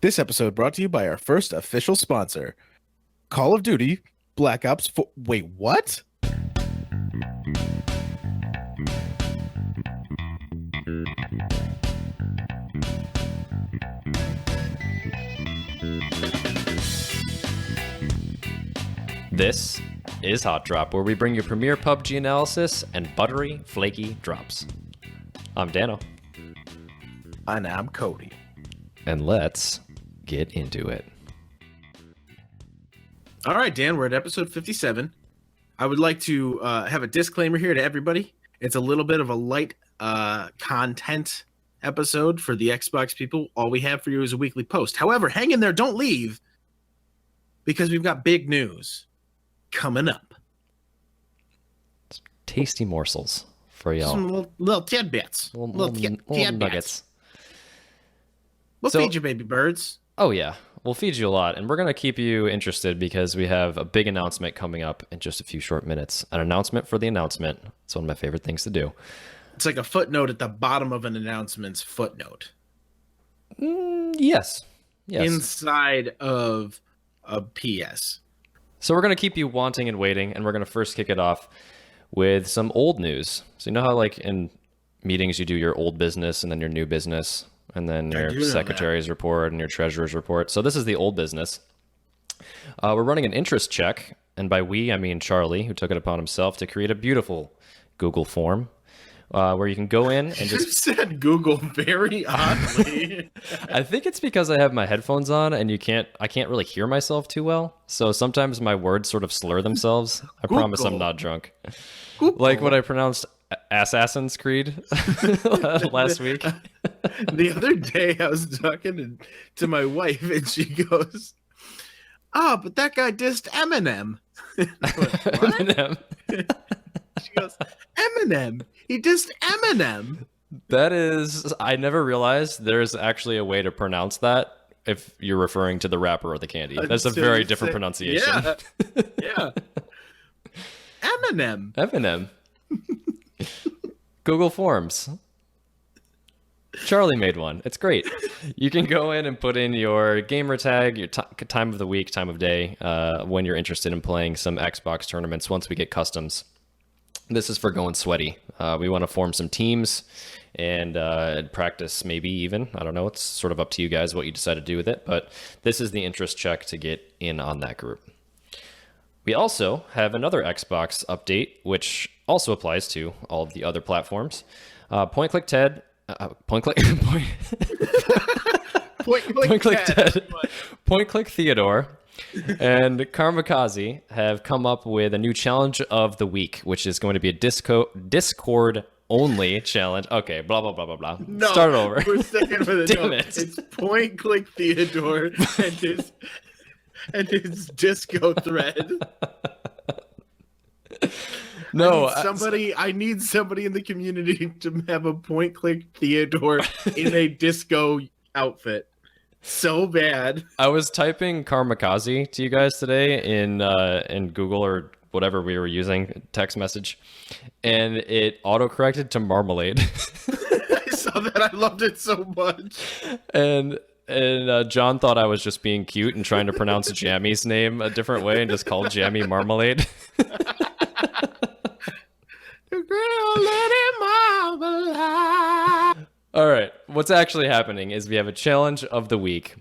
This episode brought to you by our first official sponsor, Call of Duty Black Ops 4. Wait, what? This is Hot Drop, where we bring you premier PUBG analysis and buttery, flaky drops. I'm Dano. And I'm Cody. And let's get into it. All right, Dan, we're at episode 57. I would like to have a disclaimer here to everybody. It's a little bit of a light content episode for the Xbox people. All we have for you is a weekly post. However, hang in there, don't leave, because we've got big news coming up. Tasty morsels for y'all. Some little tidbits. Little nuggets. We'll feed you, baby birds. Oh, yeah. We'll feed you a lot, and we're going to keep you interested because we have a big announcement coming up in just a few short minutes. An announcement for the announcement. It's one of my favorite things to do. It's like a footnote at the bottom of an announcement's footnote. Yes. Inside of a PS. So we're going to keep you wanting and waiting, and we're going to first kick it off with some old news. So you know how like in meetings you do your old business and then your new business, and then your secretary's report and your treasurer's report. So this is the old business. We're running an interest check, and by we, I mean Charlie, who took it upon himself to create a beautiful Google form where you can go in and just... You said Google very oddly. I think it's because I have my headphones on and I can't really hear myself too well. So sometimes my words sort of slur themselves. I promise I'm not drunk. Google. Like when I pronounced Assassin's Creed last week. The other day I was talking to my wife and she goes, but that guy dissed Eminem. Eminem. She goes, Eminem. He dissed Eminem. That is, I never realized there's actually a way to pronounce that if you're referring to the rapper or the candy. That's a very different pronunciation. Yeah. Eminem. Google Forms. Charlie made one. It's great. You can go in and put in your gamer tag, your time of the week, time of day, when you're interested in playing some Xbox tournaments once we get customs. This is for going sweaty. We want to form some teams and practice maybe even. I don't know. It's sort of up to you guys what you decide to do with it. But this is the interest check to get in on that group. We also have another Xbox update, which also applies to all of the other platforms. Point Click Ted. Point Click Theodore and Karmakaze have come up with a new challenge of the week, which is going to be a Discord only challenge. Okay, blah blah blah blah blah. No, start it over. We're sticking with it. Damn no, it. It's Point Click Theodore and his disco thread. No, I need somebody in the community to have a Point Click Theodore in a disco outfit. So bad. I was typing Karmakaze to you guys today in Google or whatever we were using, text message, and it autocorrected to Marmalade. I saw that. I loved it so much. And John thought I was just being cute and trying to pronounce Jammy's name a different way and just called Jammy Marmalade. All right, what's actually happening is we have a challenge of the week.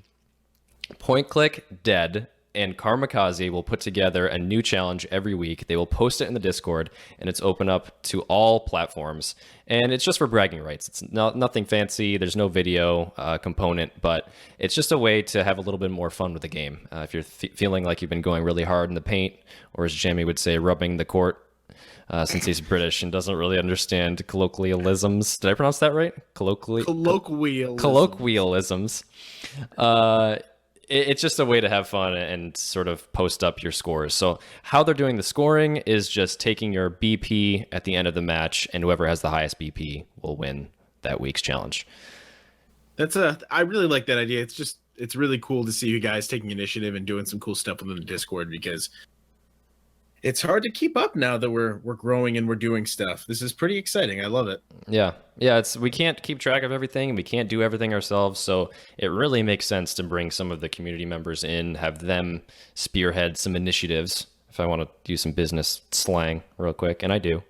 Point Click, Dead, and Karmakaze will put together a new challenge every week. They will post it in the Discord, and it's open up to all platforms. And it's just for bragging rights. It's nothing fancy. There's no video component, but it's just a way to have a little bit more fun with the game. If you're feeling like you've been going really hard in the paint, or as Jamie would say, rubbing the court, since he's British and doesn't really understand colloquialisms. Did I pronounce that right? Colloquialisms. It's just a way to have fun and sort of post up your scores. So how they're doing the scoring is just taking your BP at the end of the match, and whoever has the highest BP will win that week's challenge. I really like that idea. It's really cool to see you guys taking initiative and doing some cool stuff within the Discord, because It's hard to keep up now that we're growing and we're doing stuff. This is pretty exciting. I love it. Yeah. We can't keep track of everything, and we can't do everything ourselves, so it really makes sense to bring some of the community members in, have them spearhead some initiatives, if I want to use some business slang real quick, and I do.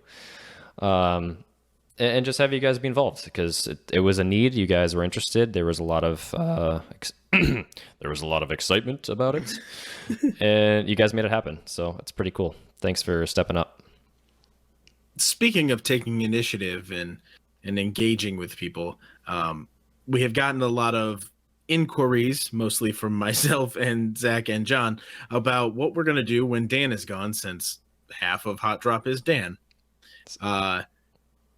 And just have you guys be involved, because it was a need. You guys were interested. There was a lot of there was a lot of excitement about it, and you guys made it happen. So it's pretty cool. Thanks for stepping up. Speaking of taking initiative and engaging with people, we have gotten a lot of inquiries, mostly from myself and Zach and John, about what we're going to do when Dan is gone, since half of Hot Drop is Dan.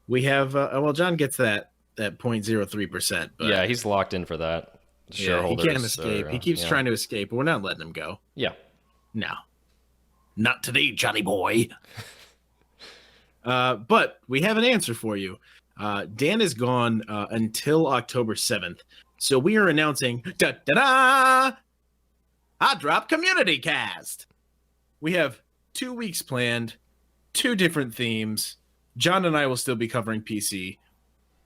We have, well, John gets that 0.03%. But yeah, he's locked in for that. Shareholders, he can't escape. He keeps trying to escape, but we're not letting him go. Yeah. No. Not today, Johnny boy. But we have an answer for you. Dan is gone until October 7th. So we are announcing, Hot Drop Community Cast. We have 2 weeks planned, 2 different themes. John and I will still be covering PC.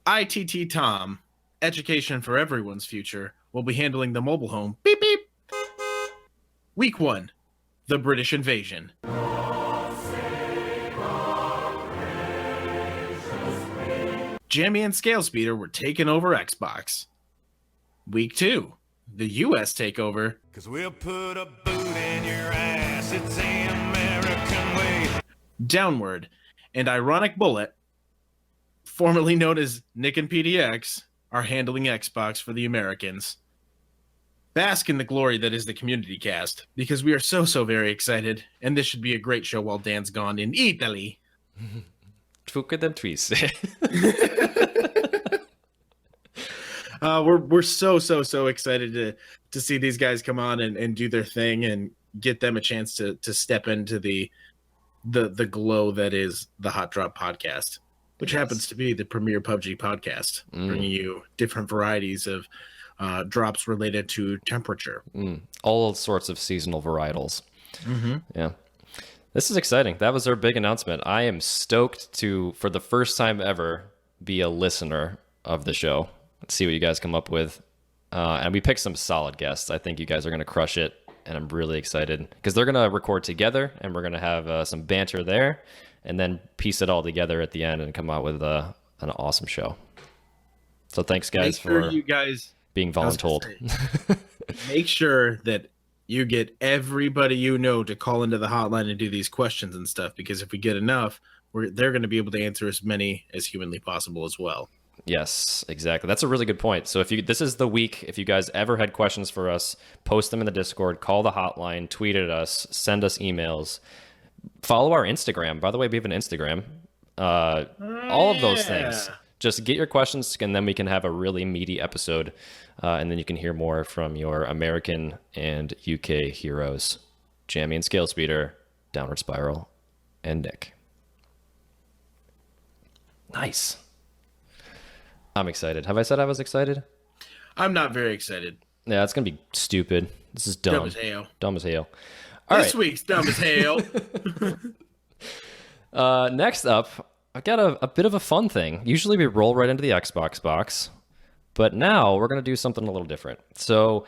ITT Tom, Education for Everyone's Future, will be handling the mobile home. Beep, beep. Week 1, the British Invasion. Jammy and Scalespeeder were taking over Xbox. Week 2, the US takeover. 'Cause we'll put a boot in your ass. It's the American way. Downward, and Ironic Bullet, formerly known as Nick and PDX, are handling Xbox for the Americans. Bask in the glory that is the community cast, because we are so very excited, and this should be a great show while Dan's gone in Italy. Truque them tweets. We're so excited to see these guys come on and do their thing and get them a chance to step into the glow that is the Hot Drop podcast, which happens to be the premier PUBG podcast, bringing you different varieties of drops related to temperature. All sorts of seasonal varietals. Mm-hmm. Yeah. This is exciting. That was our big announcement. I am stoked to, for the first time ever, be a listener of the show. Let's see what you guys come up with. And we picked some solid guests. I think you guys are going to crush it. And I'm really excited because they're going to record together and we're going to have some banter there and then piece it all together at the end and come out with an awesome show. So thanks, guys, for being voluntold. Make sure that you get everybody you know to call into the hotline and do these questions and stuff, because if we get enough, they're going to be able to answer as many as humanly possible as well. Yes, exactly. That's a really good point. So this is the week. If you guys ever had questions for us, post them in the Discord, call the hotline, tweet at us, send us emails, follow our Instagram. By the way, we have an Instagram. All of those things. Just get your questions, and then we can have a really meaty episode, and then you can hear more from your American and UK heroes, Jammy and Scalespeeder, Downward Spiral, and Nick. Nice. I'm excited. Have I said I was excited? I'm not very excited. Yeah, it's going to be stupid. This is dumb. Dumb as hell. Dumb as hell. This week's dumb as hell. Next up, I got a bit of a fun thing. Usually we roll right into the Xbox box, but now we're going to do something a little different. So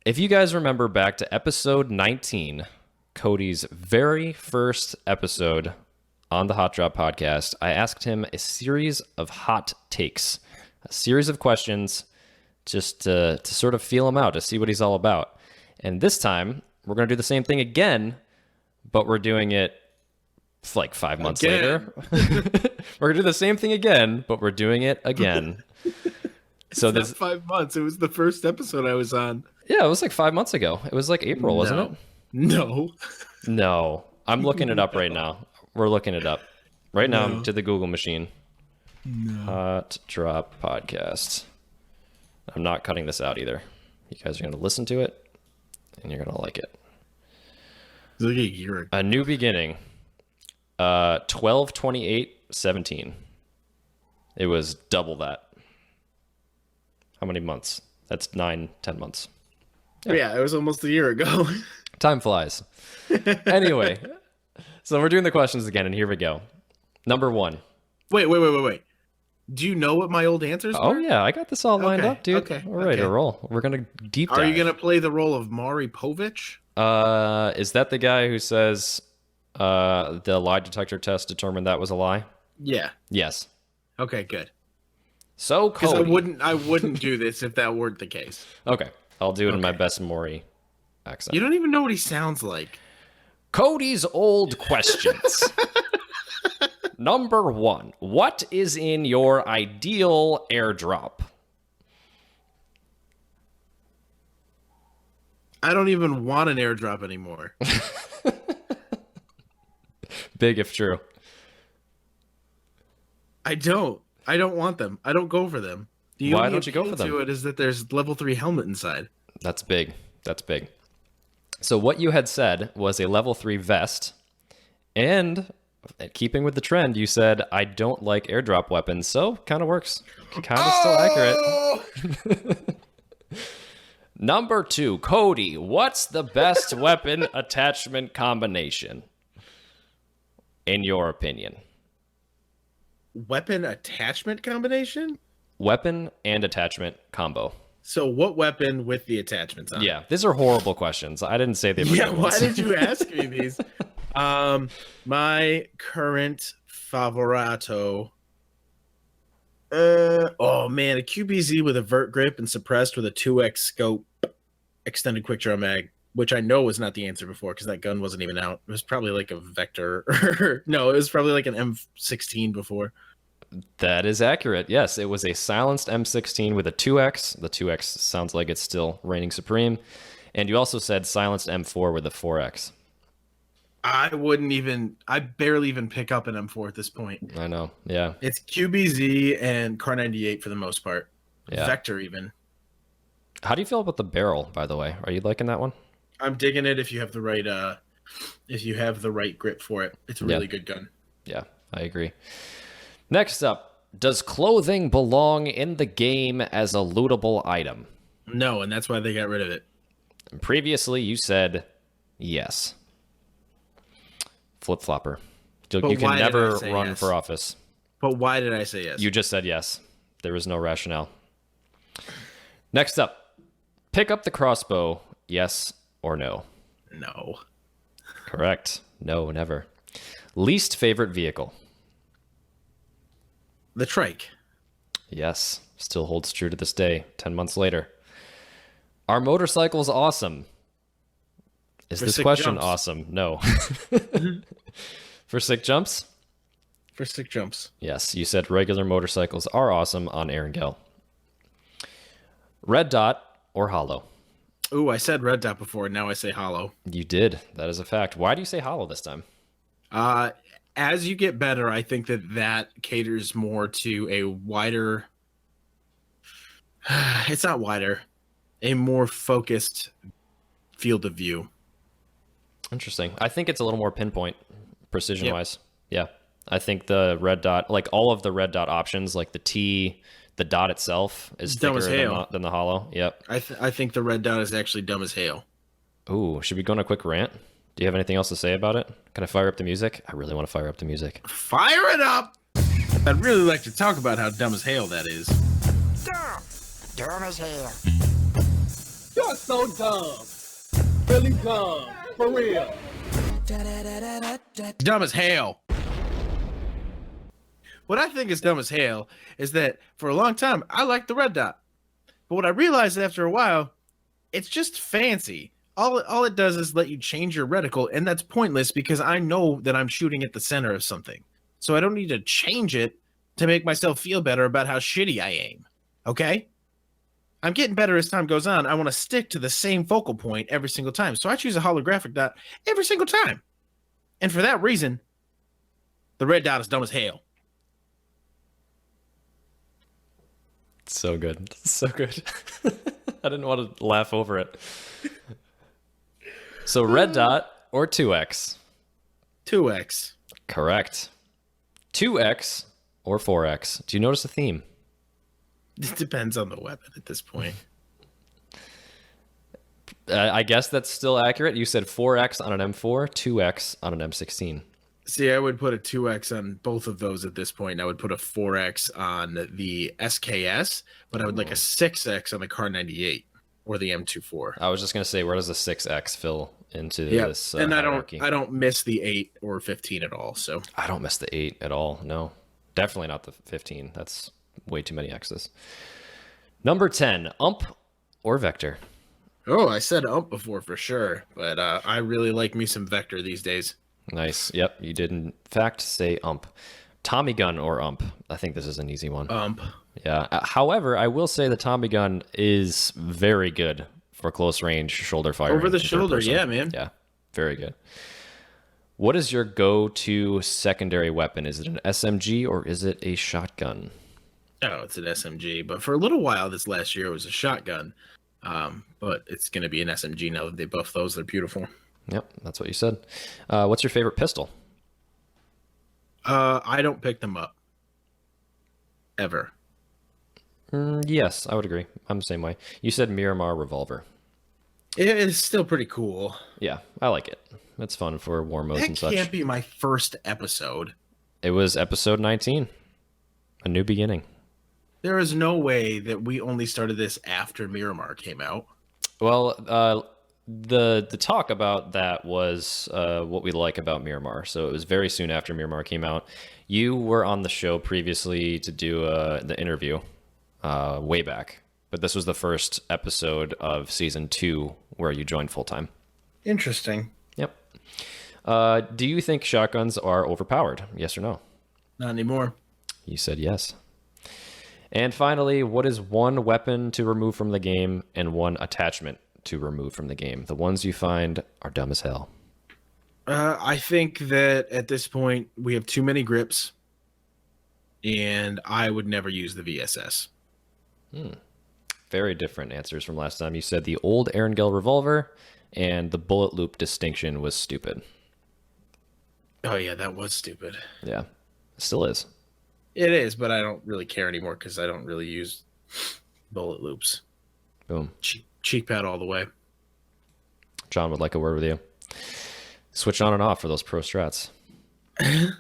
if you guys remember back to episode 19, Cody's very first episode on the Hot Drop podcast, I asked him a series of hot takes, a series of questions just to sort of feel him out, to see what he's all about. And this time, we're going to do the same thing again, but we're doing it like 5 months later. We're going to do the same thing again, but we're doing it again. So this 5 months. It was the first episode I was on. Yeah, it was like 5 months ago. It was like April, wasn't it? No. I'm looking it up right now. We're looking it up right now to the Google machine. Hot Drop Podcast. I'm not cutting this out either. You guys are going to listen to it, and you're going to like it. It's like a year ago. A New Beginning. 12/28/17. It was double that. How many months? That's 9-10 months. Yeah, it was almost a year ago. Time flies. Anyway, So we're doing the questions again, and here we go. Number 1. Wait. Do you know what my old answers Oh, were? yeah, I got this all lined up, dude. Okay. We're ready to roll. We're going to deep dive. Are you going to play the role of Maury Povich? Is that the guy who says the lie detector test determined that was a lie? Yeah. Yes. Okay, good. So, Because Cody. I wouldn't do this if that weren't the case. Okay, I'll do it in my best Maury accent. You don't even know what he sounds like. Cody's old questions. Number 1. What is in your ideal airdrop? I don't even want an airdrop anymore. Big if true. I don't want them. I don't go for them. The Why only don't you go for appeal them? to it is that there's level 3 helmet inside. That's big. That's big. So what you had said was a level 3 vest, and keeping with the trend, you said, I don't like airdrop weapons, so kind of works. Kind of still accurate. Number 2, Cody, what's the best weapon attachment combination, in your opinion? Weapon attachment combination? Weapon and attachment combo. So what weapon with the attachments on? Yeah, these are horrible questions. I didn't say they were Yeah, good why ones. did you ask me these? My current favorito. Oh man, a QBZ with a vert grip and suppressed with a 2x scope, extended quick draw mag, which I know was not the answer before because that gun wasn't even out. It was probably like a Vector. No, it was probably like an M16 before. That is accurate. Yes, it was a silenced M16 with a 2X. The 2X sounds like it's still reigning supreme. And you also said silenced M4 with a 4X. I barely even pick up an M4 at this point. I know. Yeah. It's QBZ and Car 98 for the most part. Yeah. Vector even. How do you feel about the barrel, by the way? Are you liking that one? I'm digging it if you have the right grip for it. It's a really good gun. Yeah, I agree. Next up, does clothing belong in the game as a lootable item? No, and that's why they got rid of it. Previously, you said yes. Flip-flopper. You But can why did never I say run yes? for office. But why did I say yes? You just said yes. There was no rationale. Next up, pick up the crossbow, yes or no? No. Correct. No, never. Least favorite vehicle? The trike. Yes. Still holds true to this day, 10 months later. Are motorcycles awesome? Is For this sick question jumps. awesome? No. For sick jumps? For sick jumps. Yes, you said regular motorcycles are awesome on Erangel. Red dot or hollow? Ooh, I said red dot before. Now I say hollow. You did. That is a fact. Why do you say hollow this time? As you get better, I think that caters more to a wider. It's not wider. A more focused field of view. Interesting. I think it's a little more pinpoint, precision-wise. Yeah. I think the red dot, like all of the red dot options, like the T, the dot itself is Dumb thicker as hail. than the hollow. Yep. I think the red dot is actually dumb as hail. Ooh, should we go on a quick rant? Do you have anything else to say about it? Can I fire up the music? I really want to fire up the music. Fire it up! I'd really like to talk about how dumb as hail that is. Dumb as hell. You're so dumb. Really dumb. For real. Dumb as hail. What I think is dumb as hail is that for a long time I liked the red dot, but what I realized after a while, it's just fancy. All it does is let you change your reticle, and that's pointless because I know that I'm shooting at the center of something, so I don't need to change it to make myself feel better about how shitty I aim. Okay? I'm getting better as time goes on. I want to stick to the same focal point every single time, so I choose a holographic dot every single time, and for that reason, the red dot is dumb as hail. So good. So good. I didn't want to laugh over it. So red dot or 2X? 2x. Correct. 2X or 4X? Do you notice a theme? It depends on the weapon at this point. I guess that's still accurate. You said 4X on an M4, 2X on an M16. See, I would put a 2x on both of those at this point. I would put a 4x on the SKS, but I would like a 6x on the Car 98 or the M24. I was just gonna say, where does the 6X fill into Yeah, this and hierarchy? I don't miss the 8 or 15 at all. So I don't miss the 8 at all. No, definitely not the 15. That's way too many X's. Number 10, ump or vector? oh, I said ump before for sure, but I really like me some vector these days. Nice. Yep, you did in fact say ump. Tommy gun or ump? I think this is an easy one. Ump. Yeah. However, I will say the Tommy gun is very good for close range shoulder firing. Over the in third shoulder, person. yeah, man. Yeah, very good. What is your go-to secondary weapon? Is it an SMG or is it a shotgun? Oh, it's an SMG, but for a little while this last year it was a shotgun. But it's going to be an SMG now that they buff those. They're beautiful. Yep, that's what you said. What's your favorite pistol? I don't pick them up. Ever. Yes, I would agree. I'm the same way. You said Miramar revolver. It is still pretty cool. Yeah, I like it. It's fun for war modes That and such. can't be my first episode. It was episode 19. A new beginning. There is no way that we only started this after Miramar came out. Well, the talk about that was what we like about Miramar. So it was very soon after Miramar came out. You were on the show previously to do the interview way back, but this was the first episode of season 2 where you joined full time. Interesting. Yep. Do you think shotguns are overpowered? Yes or no? Not anymore. You said yes. And finally, what is one weapon to remove from the game and one attachment to remove from the game? The ones you find are dumb as hell. I think that at this point we have too many grips, and I would never use the VSS. Very different answers from last time. You said the old Erangel revolver and the bullet loop distinction was stupid. Oh yeah, that was stupid. Yeah, it still is. It is, but I don't really care anymore because I don't really use bullet loops. Boom. Cheek pad all the way. John would like a word with you. Switch on and off for those pro strats. And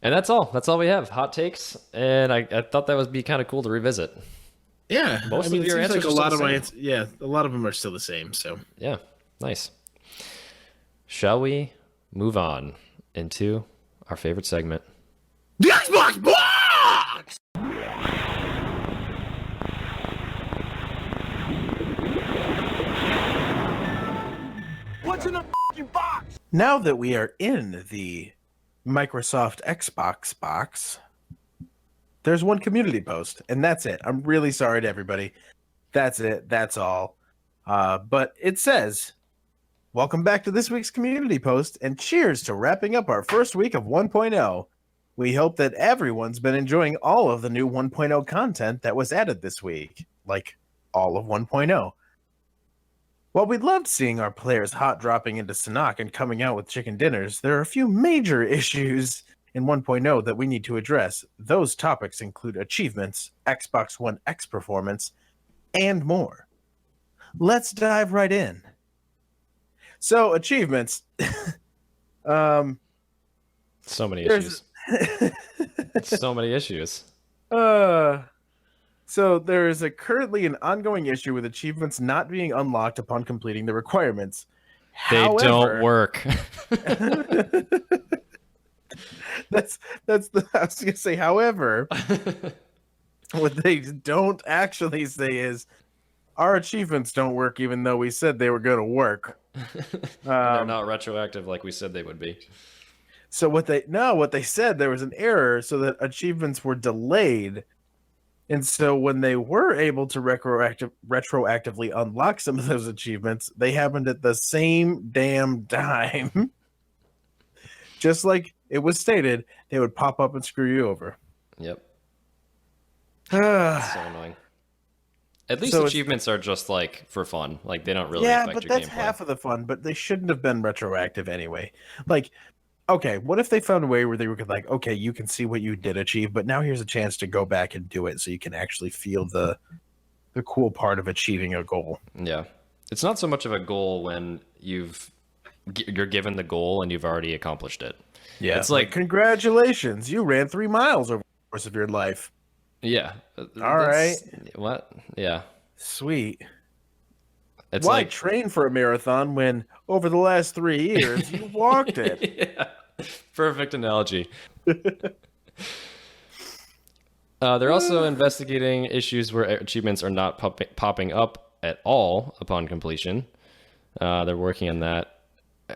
that's all. That's all we have. Hot takes. And I thought that would be kind of cool to revisit. Yeah, Most I mean, of your it seems answers like are a lot still of the my a lot of them are still the same. So Yeah, nice. Shall we move on into our favorite segment? the Xbox box. What's in the f***ing box? Now that we are in the Microsoft Xbox box, there's one community post, and that's it. I'm really sorry to everybody. That's it. That's all. But it says, welcome back to this week's community post, and cheers to wrapping up our first week of 1.0. We hope that everyone's been enjoying all of the new 1.0 content that was added this week, like all of 1.0. While we loved seeing our players hot dropping into Sanhok and coming out with chicken dinners, there are a few major issues in 1.0 that we need to address. Those topics include achievements, Xbox One X performance, and more. Let's dive right in. So, achievements. So many issues. There's So many issues. So there is currently an ongoing issue with achievements not being unlocked upon completing the requirements. They don't work. That's I was gonna say. However, what they don't actually say is our achievements don't work, even though we said they were going to work. They're not retroactive like we said they would be. So what they said, there was an error, so that achievements were delayed. And so when they were able to retroactively unlock some of those achievements, they happened at the same damn time. Just like it was stated, they would pop up and screw you over. Yep. So annoying. At least So achievements are just like for fun. Like they don't really yeah, affect but your that's gameplay. half of the fun. But they shouldn't have been retroactive anyway. Like, okay, what if they found a way where they were like, okay, you can see what you did achieve, but now here's a chance to go back and do it, so you can actually feel the cool part of achieving a goal. Yeah. It's not so much of a goal when you're given the goal and you've already accomplished it. Yeah, It's like, congratulations, you ran 3 miles over the course of your life. yeah. All right. What? Yeah. Sweet. It's Why like train for a marathon when over the last 3 years you walked it? yeah. Perfect analogy. They're also investigating issues where achievements are not popping up at all upon completion. They're working on that.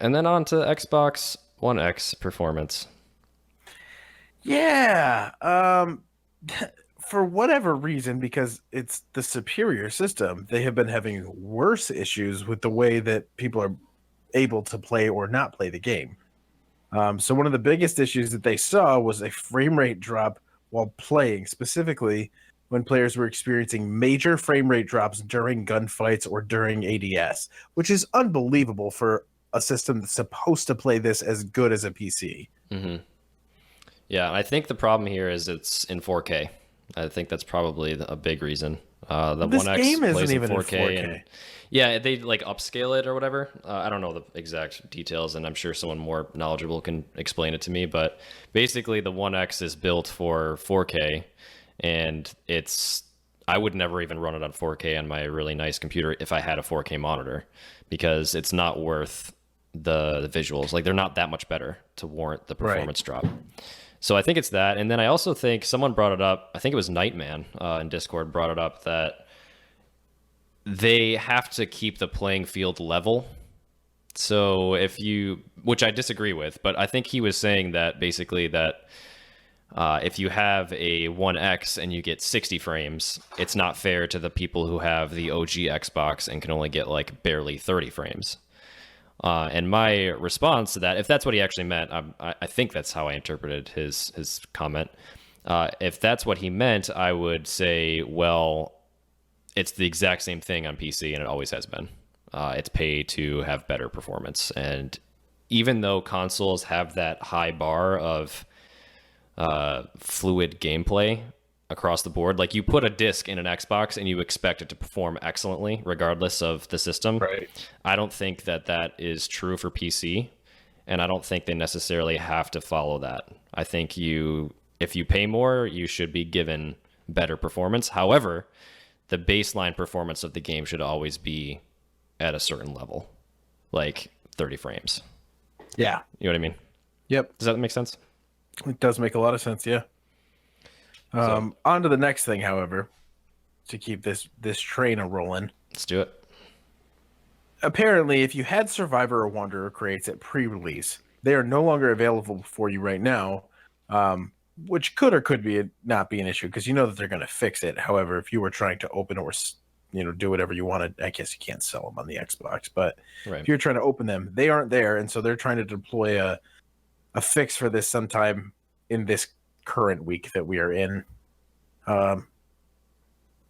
And then on to Xbox One X performance. Yeah. For whatever reason, because it's the superior system, they have been having worse issues with the way that people are able to play or not play the game. So one of the biggest issues that they saw was a frame rate drop while playing, specifically when players were experiencing major frame rate drops during gunfights or during ADS, which is unbelievable for a system that's supposed to play this as good as a PC. Mm-hmm. Yeah, I think the problem here is it's in 4K. I think that's probably a big reason. The This One X game isn't plays in even in 4K. 4K. And, yeah, they like upscale it or whatever. I don't know the exact details, and I'm sure someone more knowledgeable can explain it to me. But basically, the One X is built for 4K, and I would never even run it on 4K on my really nice computer if I had a 4K monitor, because it's not worth the visuals. Like, they're not that much better to warrant the performance drop. So I think it's that. And then I also think someone brought it up, I think it was Nightman in Discord brought it up, that they have to keep the playing field level. So which I disagree with, but I think he was saying that basically that if you have a 1X and you get 60 frames, it's not fair to the people who have the OG Xbox and can only get like barely 30 frames. And my response to that, if that's what he actually meant, I think that's how I interpreted his comment. If that's what he meant, I would say, well, it's the exact same thing on PC, and it always has been. It's pay to have better performance. And even though consoles have that high bar of fluid gameplay across the board, like you put a disc in an Xbox and you expect it to perform excellently regardless of the system. Right. I don't think that is true for PC, and I don't think they necessarily have to follow that. I think if you pay more, you should be given better performance. However, the baseline performance of the game should always be at a certain level, like 30 frames. Yeah. You know what I mean? Yep. Does that make sense? It does make a lot of sense, yeah. On to the next thing, however, to keep this train a-rolling. Let's do it. Apparently, if you had Survivor or Wanderer crates at pre-release, they are no longer available for you right now, which could or could be not be an issue, because you know that they're going to fix it. However, if you were trying to open or do whatever you wanted, I guess you can't sell them on the Xbox, but if you're trying to open them, they aren't there, and so they're trying to deploy a fix for this sometime in this current week that we are in.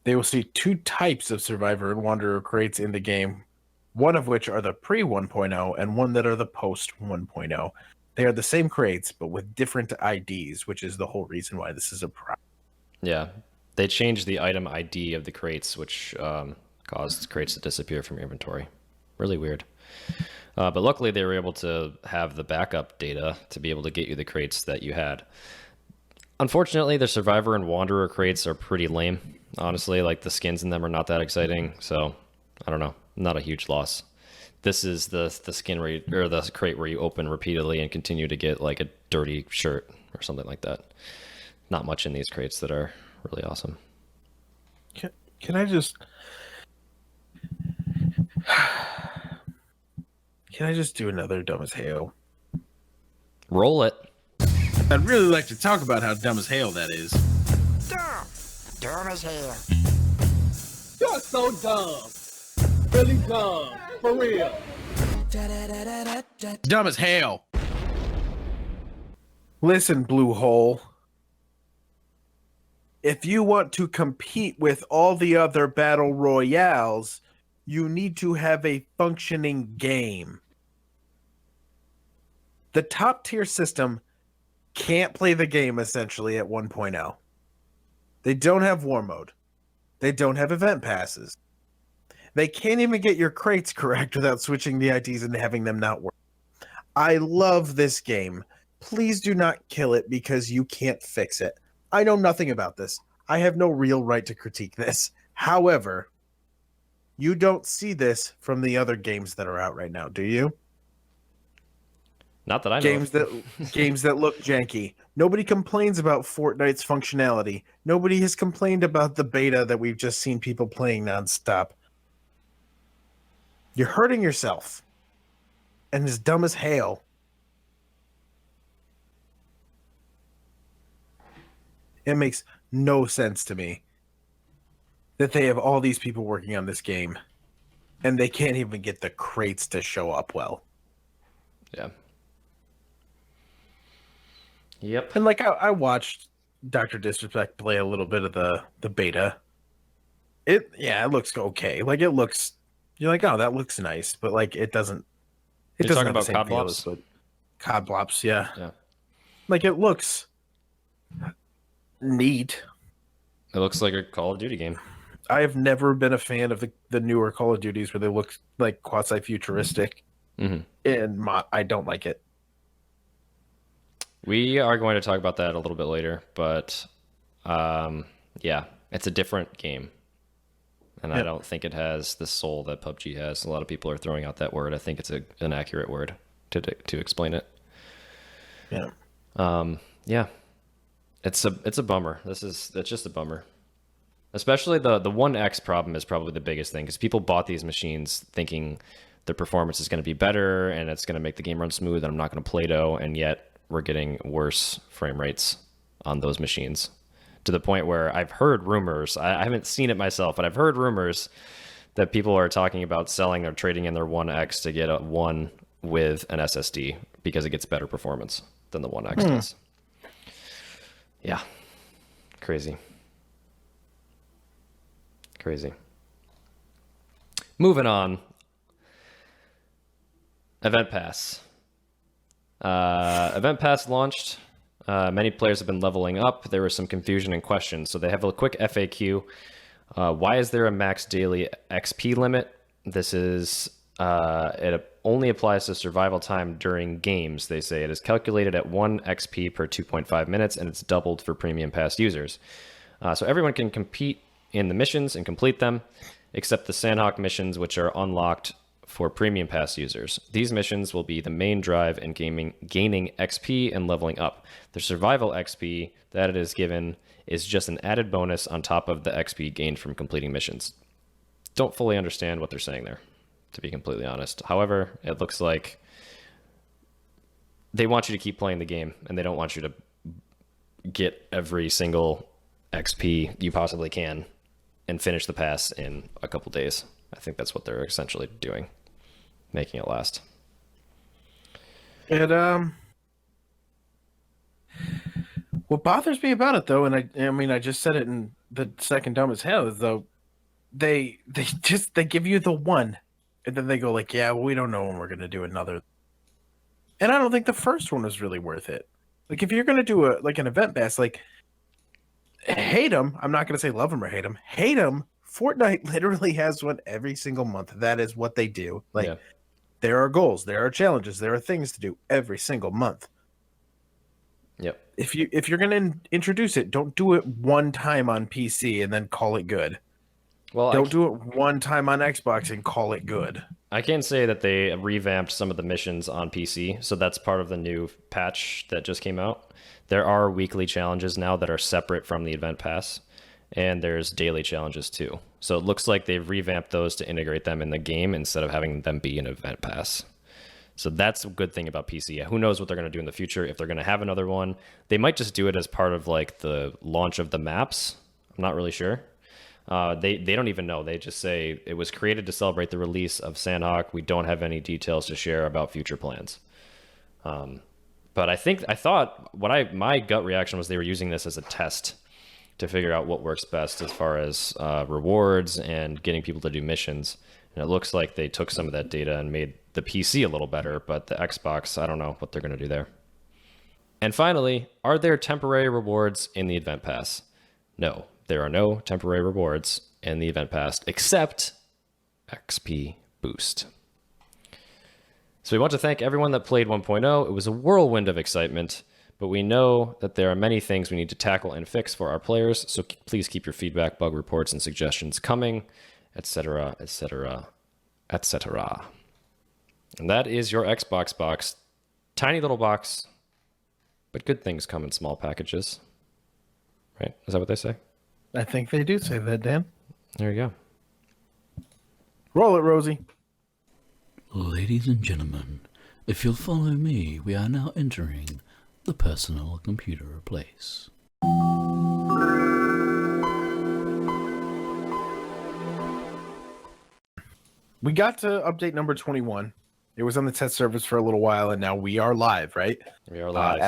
They will see 2 types of Survivor and Wanderer crates in the game, one of which are the pre 1.0 and one that are the post 1.0. They are the same crates, but with different IDs, which is the whole reason why this is a problem. Yeah. They changed the item ID of the crates, which caused crates to disappear from your inventory. Really weird. But luckily, they were able to have the backup data to be able to get you the crates that you had. Unfortunately, the Survivor and Wanderer crates are pretty lame. Honestly, like the skins in them are not that exciting. So, I don't know. Not a huge loss. This is the skin or the crate where you open repeatedly and continue to get like a dirty shirt or something like that. Not much in these crates that are really awesome. Can I just do another dumb as hail? Roll it. I'd really like to talk about how dumb as hail that is. Dumb. Dumb as hell. You're so dumb. Really dumb. For real. Dumb as hail. Listen, Blue Hole. If you want to compete with all the other battle royales, you need to have a functioning game. The top tier system can't play the game essentially at 1.0. They don't have war mode. They don't have event passes. They can't even get your crates correct without switching the IDs and having them not work. I love this game. please do not kill it because you can't fix it. I know nothing about this. I have no real right to critique this. However, you don't see this from the other games that are out right now, do you? Not that I know. Games that look janky. Nobody complains about Fortnite's functionality. Nobody has complained about the beta that we've just seen people playing nonstop. You're hurting yourself. And it's dumb as hell. It makes no sense to me that they have all these people working on this game and they can't even get the crates to show up well. Yeah. Yep. And like I watched Dr. Disrespect play a little bit of the beta. It looks okay. Like it looks, you're like, oh, that looks nice, but like it doesn't. It You're doesn't talking have the about same feel COD as COD Blops, yeah. Yeah. Like it looks neat. It looks like a Call of Duty game. I have never been a fan of the newer Call of Duties where they look like quasi-futuristic, and I don't like it. We are going to talk about that a little bit later, but yeah, it's a different game. And I don't think it has the soul that PUBG has. A lot of people are throwing out that word. I think it's an accurate word to explain it. Yeah. Yeah. It's a bummer. It's just a bummer. Especially the 1X problem is probably the biggest thing, because people bought these machines thinking the performance is going to be better and it's going to make the game run smooth and I'm not going to Play-Doh, and yet we're getting worse frame rates on those machines, to the point where I've heard rumors. I haven't seen it myself, but I've heard rumors that people are talking about selling or trading in their 1X to get a 1 with an SSD because it gets better performance than the 1X does. Yeah. Crazy. Moving on. Event Pass. Event Pass launched. Many players have been leveling up. There was some confusion and questions. So they have a quick FAQ. Why is there a max daily XP limit? This is it only applies to survival time during games. They say it is calculated at 1 XP per 2.5 minutes, and it's doubled for Premium Pass users. So everyone can compete in the missions and complete them, except the Sandhawk missions, which are unlocked for Premium Pass users. These missions will be the main drive in gaining XP and leveling up. The survival XP that it is given is just an added bonus on top of the XP gained from completing missions. Don't fully understand what they're saying there, to be completely honest. However, it looks like they want you to keep playing the game, and they don't want you to get every single XP you possibly can and finish the pass in a couple days. I think that's what they're essentially doing, making it last. And what bothers me about it, though, and I mean I just said it in the second dumb as hell, is though they give you the 1, and then they go like, yeah, well, we don't know when we're gonna do another. And I don't think the first one was really worth it. Like if you're gonna do an event pass, like hate them. I'm not gonna say love them or hate them. Hate them. Fortnite literally has one every single month. That is what they do. Like there are goals, there are challenges, there are things to do every single month. Yep. If you're gonna introduce it, don't do it one time on PC and then call it good. Well, don't do it one time on Xbox and call it good. I can say that they revamped some of the missions on PC, so that's part of the new patch that just came out. There are weekly challenges now that are separate from the event pass, and there's daily challenges too. So it looks like they've revamped those to integrate them in the game instead of having them be an event pass. So that's a good thing about PC. Who knows what they're going to do in the future, if they're going to have another one. They might just do it as part of like the launch of the maps. I'm not really sure. They don't even know. They just say it was created to celebrate the release of Sandhawk. We don't have any details to share about future plans. But I thought my gut reaction was they were using this as a test to figure out what works best as far as rewards and getting people to do missions. And it looks like they took some of that data and made the PC a little better, but the Xbox, I don't know what they're going to do there. And finally, are there temporary rewards in the Event Pass? No, there are no temporary rewards in the Event Pass except XP Boost. So we want to thank everyone that played 1.0. It was a whirlwind of excitement, but we know that there are many things we need to tackle and fix for our players, so please keep your feedback, bug reports, and suggestions coming, etc., etc., etc. And that is your Xbox box. Tiny little box, but good things come in small packages. Right? Is that what they say? I think they do say that, Dan. There you go. Roll it, Rosie. Ladies and gentlemen, if you'll follow me, we are now entering the personal computer place. We got to update number 21. It was on the test service for a little while, and now we are live, right? We are live.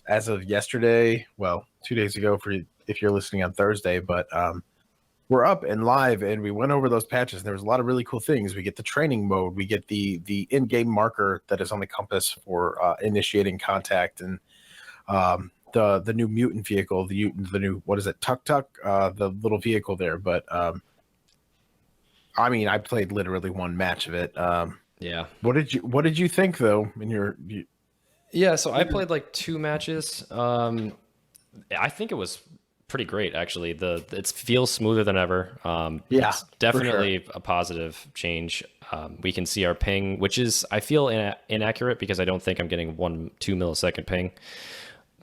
As of yesterday, well, 2 days ago for if you're listening on Thursday, but we're up and live, and we went over those patches. And there was a lot of really cool things. We get the training mode, we get the in-game marker that is on the compass for initiating contact, and the new mutant vehicle, the new, what is it, Tuk Tuk, the little vehicle there. But I mean, I played literally one match of it. Yeah. What did you think though? Yeah, so I played like 2 matches. I think it was pretty great actually. It feels smoother than ever. Yeah, it's definitely a positive change. We can see our ping, which is, I feel inaccurate because I don't think I'm getting 1-2 millisecond ping.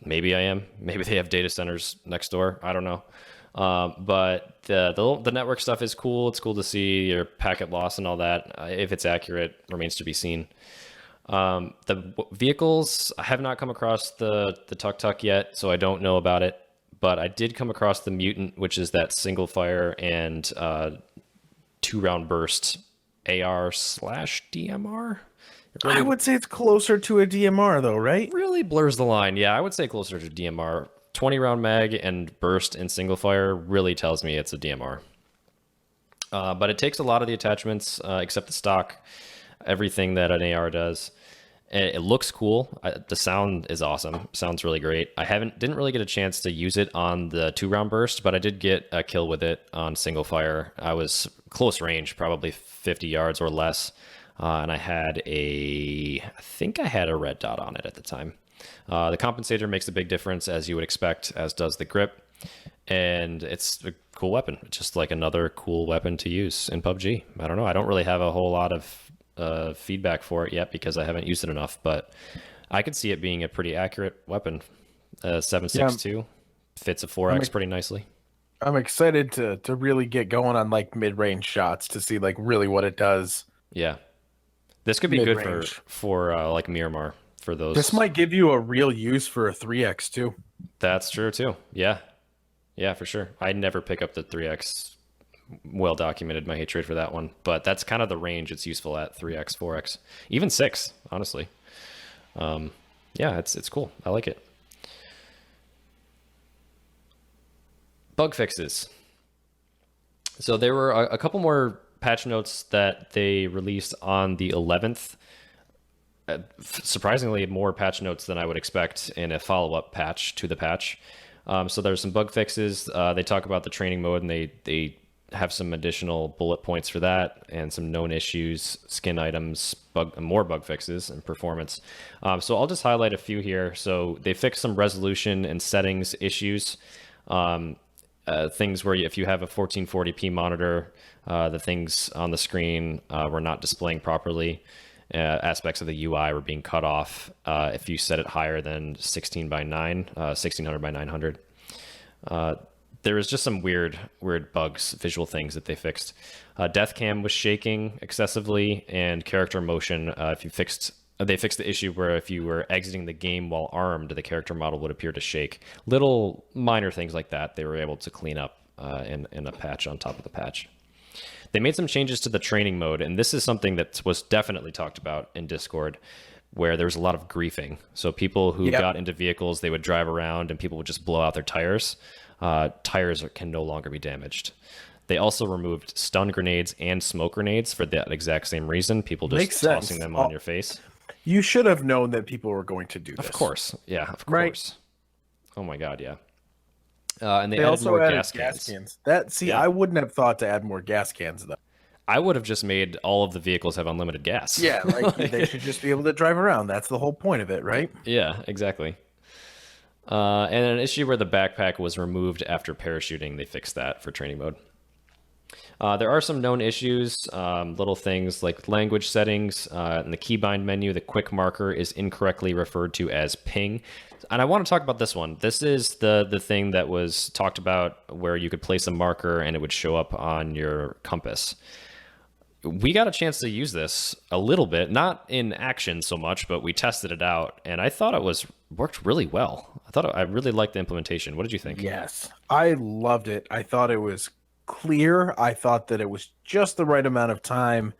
Maybe I am. Maybe they have data centers next door. I don't know. But the network stuff is cool. It's cool to see your packet loss and all that. If it's accurate, remains to be seen. The vehicles, I have not come across the Tuk Tuk yet, so I don't know about it. But I did come across the mutant, which is that single fire and 2-round burst AR/DMR. Really, I would say it's closer to a DMR though, right? really blurs the line. Yeah, I would say closer to DMR. 20-round mag and burst and single fire really tells me it's a DMR. But it takes a lot of the attachments, except the stock, everything that an AR does. It looks cool. The sound is awesome. Sounds really great. I didn't really get a chance to use it on the 2-round burst, but I did get a kill with it on single fire. I was close range, probably 50 yards or less, and I think I had a red dot on it at the time. The compensator makes a big difference, as you would expect, as does the grip, and it's a cool weapon. It's just like another cool weapon to use in PUBG. I don't know. I don't really have a whole lot of feedback for it yet because I haven't used it enough, but I could see it being a pretty accurate weapon. 7.62 fits a 4x pretty nicely. I'm excited to really get going on like mid-range shots to see like really what it does. Yeah, this could be good Mid-range. for like Miramar. For those, This might give you a real use for a 3x too. That's true too. Yeah, for sure. I'd never pick up the 3x. Well documented my hatred for that one, but that's kind of the range it's useful at. 3x, 4x, even 6. Honestly, yeah, it's cool. I like it. Bug fixes. So there were a couple more patch notes that they released on the 11th. Surprisingly, more patch notes than I would expect in a follow-up patch to the patch. So there's some bug fixes. They talk about the training mode, and they have some additional bullet points for that, and some known issues, skin items, more bug fixes, and performance. So I'll just highlight a few here. So they fixed some resolution and settings issues. Things where if you have a 1440p monitor, the things on the screen were not displaying properly. Aspects of the UI were being cut off if you set it higher than 16 by 9, 1600 by 900. There was just some weird bugs, visual things that they fixed. Death cam was shaking excessively, and character motion. They fixed the issue where if you were exiting the game while armed, the character model would appear to shake. Little minor things like that they were able to clean up in a patch on top of the patch. They made some changes to the training mode, and this is something that was definitely talked about in Discord, where there was a lot of griefing. So people who got into vehicles, they would drive around and people would just blow out their tires. Tires can no longer be damaged. They also removed stun grenades and smoke grenades for that exact same reason. People just tossing them on your face. You should have known that people were going to do this. Of course. Yeah, of course. Right. Oh my God, yeah. And they They added also more added gas cans. I wouldn't have thought to add more gas cans though. I would have just made all of the vehicles have unlimited gas. Yeah, like they should just be able to drive around. That's the whole point of it, right? Yeah, exactly. And an issue where the backpack was removed after parachuting, they fixed that for training mode. There are some known issues, little things like language settings. In the keybind menu, the quick marker is incorrectly referred to as ping. And I want to talk about this one. This is the thing that was talked about where you could place a marker and it would show up on your compass. We got a chance to use this a little bit, not in action so much, but we tested it out, and I thought it worked really well. I really liked the implementation. What did you think? Yes, I loved it. I thought it was clear. I thought that it was just the right amount of time.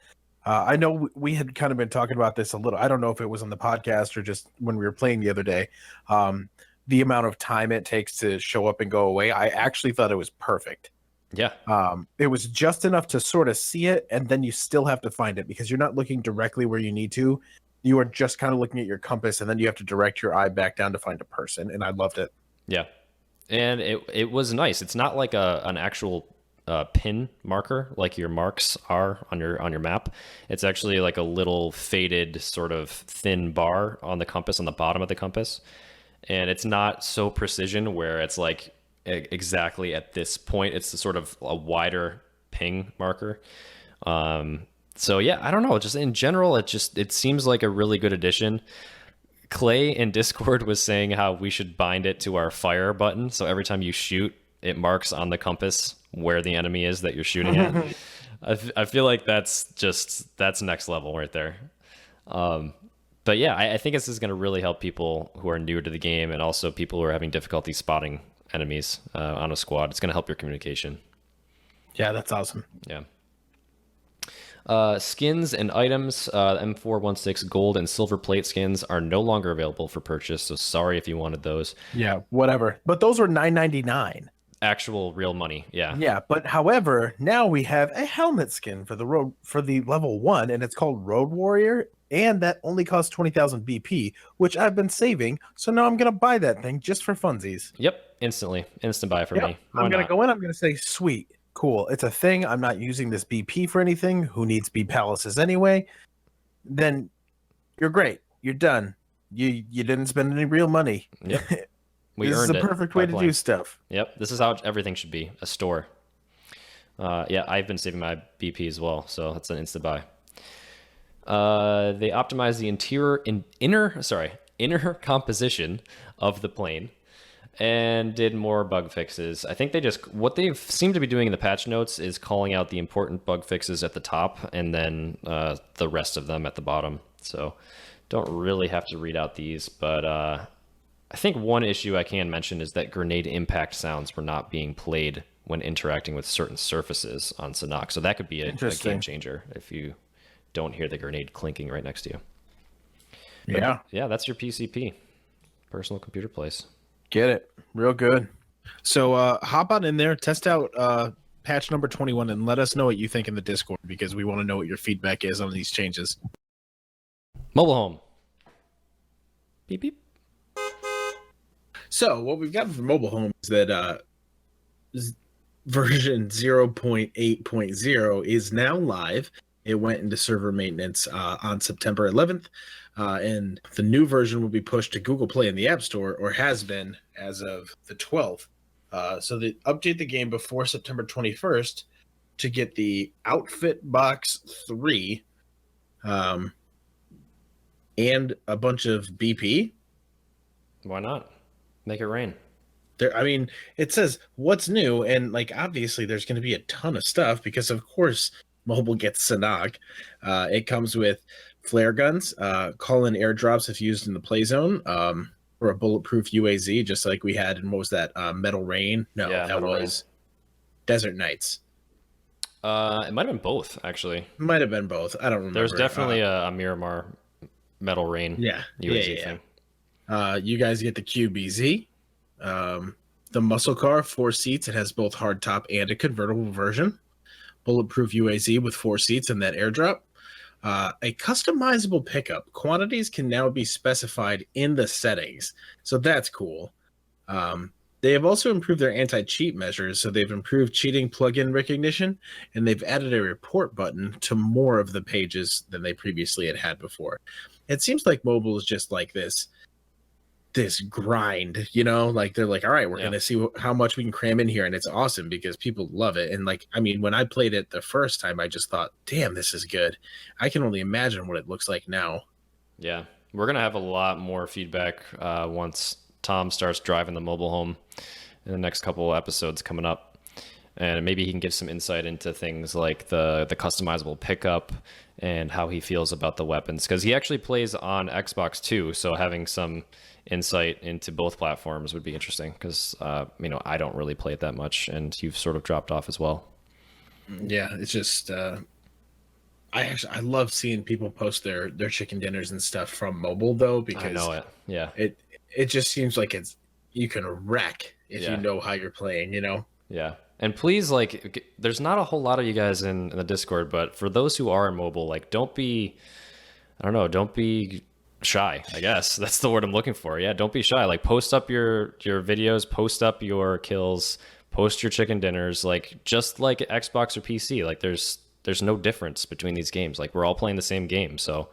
I know we had kind of been talking about this a little. I don't know if it was on the podcast or just when we were playing the other day. The amount of time it takes to show up and go away. I actually thought it was perfect. Yeah. It was just enough to sort of see it, and then you still have to find it because you're not looking directly where you need to. You are just kind of looking at your compass, and then you have to direct your eye back down to find a person, and I loved it. Yeah. And it was nice. It's not like an actual pin marker like your marks are on your map. It's actually like a little faded sort of thin bar on the compass, on the bottom of the compass. And it's not so precision where it's like exactly at this point. It's the sort of a wider ping marker. So yeah, I don't know. Just in general, it seems like a really good addition. Clay in Discord was saying how we should bind it to our fire button. So every time you shoot, it marks on the compass where the enemy is that you're shooting at. I feel like that's next level right there. But yeah, I think this is going to really help people who are newer to the game and also people who are having difficulty spotting enemies on a squad. It's going to help your communication. Yeah, that's awesome. Yeah. Skins and items, M416 gold and silver plate skins are no longer available for purchase. So sorry if you wanted those. Yeah, whatever. But those were $9.99. Actual real money. Yeah. Yeah, but however, now we have a helmet skin for the level 1, and it's called Road Warrior, and that only costs 20,000 BP, which I've been saving. So now I'm gonna buy that thing just for funsies. Yep, instant buy for me. I'm gonna go in. I'm gonna say, sweet, cool. It's a thing. I'm not using this BP for anything. Who needs B palaces anyway? Then you're great. You're done. You didn't spend any real money. Yep. This is the perfect way to do stuff. Yep, this is how everything should be, a store. Yeah, I've been saving my BP as well, so it's an instant buy. They optimized the inner composition of the plane and did more bug fixes. I think what they seem to be doing in the patch notes is calling out the important bug fixes at the top and then the rest of them at the bottom. So don't really have to read out these, but I think one issue I can mention is that grenade impact sounds were not being played when interacting with certain surfaces on Sanhok. So that could be a game changer if you don't hear the grenade clinking right next to you. But yeah, that's your PCP, personal computer place. Get it. Real good. So hop on in there, test out patch number 21, and let us know what you think in the Discord, because we want to know what your feedback is on these changes. Mobile home. Beep, beep. So what we've got for mobile home is that version 0.8.0 is now live. It went into server maintenance on September 11th, and the new version will be pushed to Google Play in the App Store, or has been as of the 12th. So they update the game before September 21st to get the Outfit Box 3 and a bunch of BP. Why not? Make it rain. I mean, it says what's new, and like obviously there's going to be a ton of stuff because of course mobile gets Sanhok. It comes with flare guns, call-in airdrops if used in the play zone, or a bulletproof UAZ, just like we had in, what was that, Metal Rain? No, yeah, that was Desert Nights. It might have been both, actually. Might have been both. I don't remember. There's definitely a Miramar Metal Rain UAZ thing. You guys get the QBZ, the muscle car, 4 seats. It has both hardtop and a convertible version. Bulletproof UAZ with 4 seats and that airdrop. A customizable pickup. Quantities can now be specified in the settings, so that's cool. They have also improved their anti-cheat measures, so they've improved cheating plugin recognition, and they've added a report button to more of the pages than they previously had before. It seems like mobile is just like this grind, you know, like they're like, all right, we're gonna see how much we can cram in here, and it's awesome because people love it. And like, I mean, when I played it the first time, I just thought, damn, this is good. I can only imagine what it looks like now. Yeah, we're gonna have a lot more feedback once Tom starts driving the mobile home in the next couple episodes coming up, and maybe he can give some insight into things like the customizable pickup and how he feels about the weapons, because he actually plays on Xbox too, so having some insight into both platforms would be interesting, because you know, I don't really play it that much, and you've sort of dropped off as well. Yeah, it's just I love seeing people post their chicken dinners and stuff from mobile though, because I know it. Yeah, it just seems like you can wreck if you know how you're playing, you know. Yeah. And please, like, there's not a whole lot of you guys in the Discord, but for those who are in mobile, like, don't be shy, I guess. That's the word I'm looking for. Yeah, don't be shy. Like, post up your videos, post up your kills, post your chicken dinners, like, just like Xbox or PC. Like, there's no difference between these games. Like, we're all playing the same game. So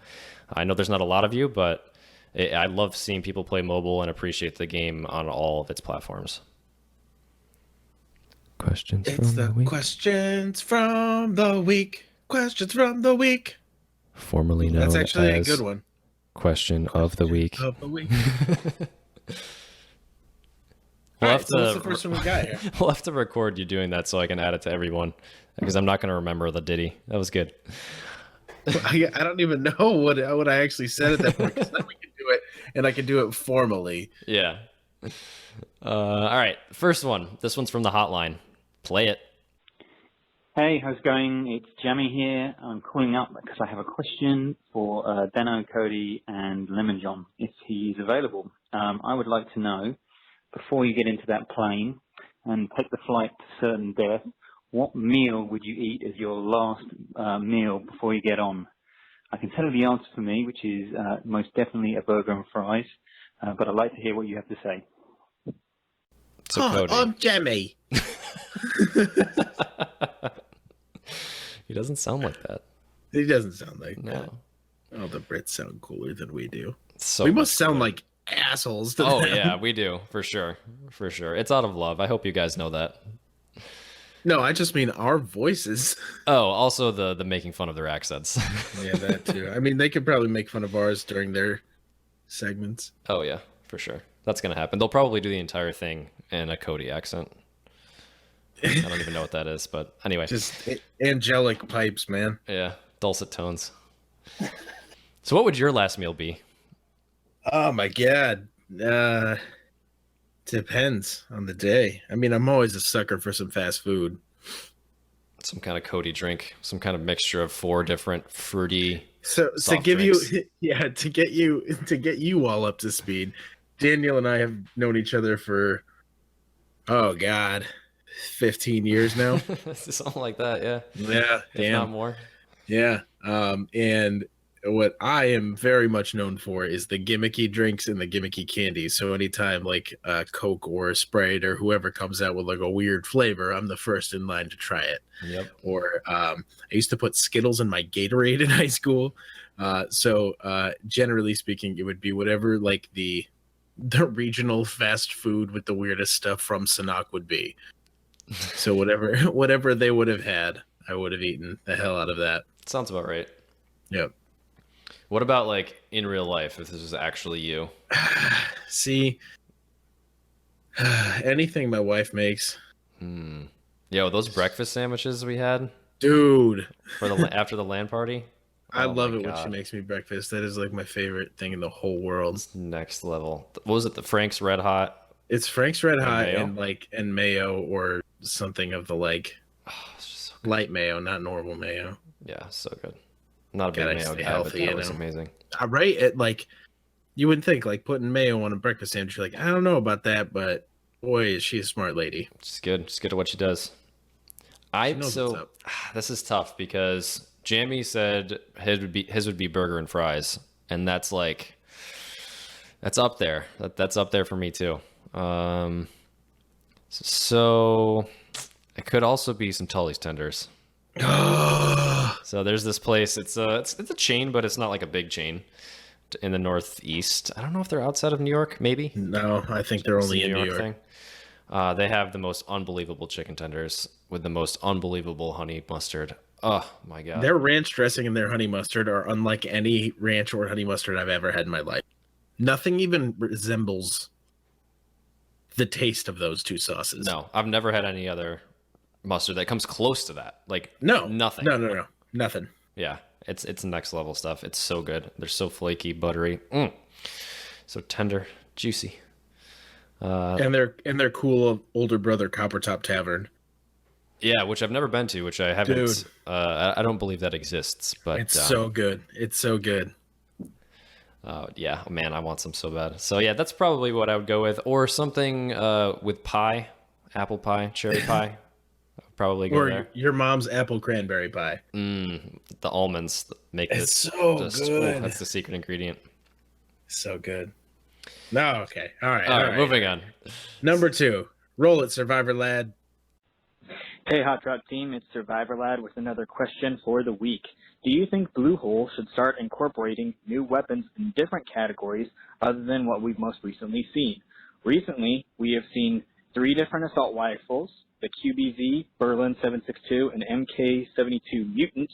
I know there's not a lot of you, but I love seeing people play mobile and appreciate the game on all of its platforms. Questions It's the questions from the week. Questions from the week. Formerly known That's actually as a good one. Question of the week. Of the week. What's the first one we got here? We'll have to record you doing that so I can add it to everyone, because I'm not going to remember the ditty. That was good. I don't even know what I actually said at that point, because then we can do it, and I can do it formally. Yeah. All right. First one. This one's from the hotline. Play it. Hey, how's it going? It's Jamie here. I'm calling up because I have a question for Deno, Cody, and Lemon John, if he's available. I would like to know, before you get into that plane and take the flight to certain death, what meal would you eat as your last meal before you get on? I can tell you the answer for me, which is most definitely a burger and fries, but I'd like to hear what you have to say. So Hi, Cody. I'm Jamie. He doesn't sound like that. He doesn't sound like that. No. Oh, the Brits sound cooler than we do. So we much must sound cooler. like assholes to Oh them. yeah, we do, for sure. For sure. It's out of love. I hope you guys know that. No, I just mean our voices. Oh, also the making fun of their accents. Yeah, that too. I mean, they could probably make fun of ours during their segments. Oh yeah, for sure. That's gonna happen. They'll probably do the entire thing in a Cody accent. I don't even know what that is, but anyway. Just angelic pipes, man. Yeah, dulcet tones. So what would your last meal be? Oh my god. Depends on the day. I mean, I'm always a sucker for some fast food. Some kind of Cody drink, some kind of mixture of 4 different fruity. So to soft give drinks. you, yeah, to get you all up to speed. Daniel and I have known each other for, oh god, 15 years now. Something like that, yeah. Yeah, If not more. Yeah. And what I am very much known for is the gimmicky drinks and the gimmicky candies. So anytime like Coke or Sprite or whoever comes out with like a weird flavor, I'm the first in line to try it. Yep. Or I used to put Skittles in my Gatorade in high school. So generally speaking, it would be whatever like the regional fast food with the weirdest stuff from Sanok would be. So whatever they would have had, I would have eaten the hell out of that. Sounds about right. Yep. What about like in real life, if this was actually you? See, anything my wife makes. Yo, those breakfast sandwiches we had Dude, for the after the LAN party. I Oh love my it when she God. makes me breakfast. That is like my favorite thing in the whole world. Next level. What was it? The Frank's Red Hot. It's Frank's Red Hot mayo? and mayo or something of the like Oh, it's just so good. light mayo, not normal mayo. Yeah, so good. Not a big Gotta mayo stay guy, healthy, but that you was know? amazing. Right? It like you wouldn't think like putting mayo on a breakfast sandwich. You're like, I don't know about that, but boy, is she a smart lady. Just good. Just good at what she does. She knows what's up. This is tough because Jamie said his would be burger and fries, and that's like that's up there. That's up there for me too. So it could also be some Tully's tenders. So there's this place. It's a chain, but it's not like a big chain in the Northeast. I don't know if they're outside of New York. Maybe. No, I think they're only in New York. Thing. They have the most unbelievable chicken tenders with the most unbelievable honey mustard. Oh my god! Their ranch dressing and their honey mustard are unlike any ranch or honey mustard I've ever had in my life. Nothing even resembles the taste of those two sauces. No, I've never had any other mustard that comes close to that. Like nothing. No, nothing. Yeah, it's next level stuff. It's so good. They're so flaky, buttery, so tender, juicy. And their cool older brother Copper Top Tavern. Yeah, which I've never been to, which I haven't. Dude. I don't believe that exists, but It's so good. It's so good. Yeah, man, I want some so bad. So yeah, that's probably what I would go with, or something with pie, apple pie, cherry pie. I'd probably go Or there. your mom's apple cranberry pie. The almonds make It's this so just, good. that's the secret ingredient. So good. No, okay. All right. All right, moving on. Number 2. Roll it, Survivor Lad. Hey, Hot Drop team, it's Survivor Lad with another question for the week. Do you think Bluehole should start incorporating new weapons in different categories other than what we've most recently seen? Recently, we have seen 3 different assault rifles, the QBZ, Berlin 7.62, and MK72 Mutant.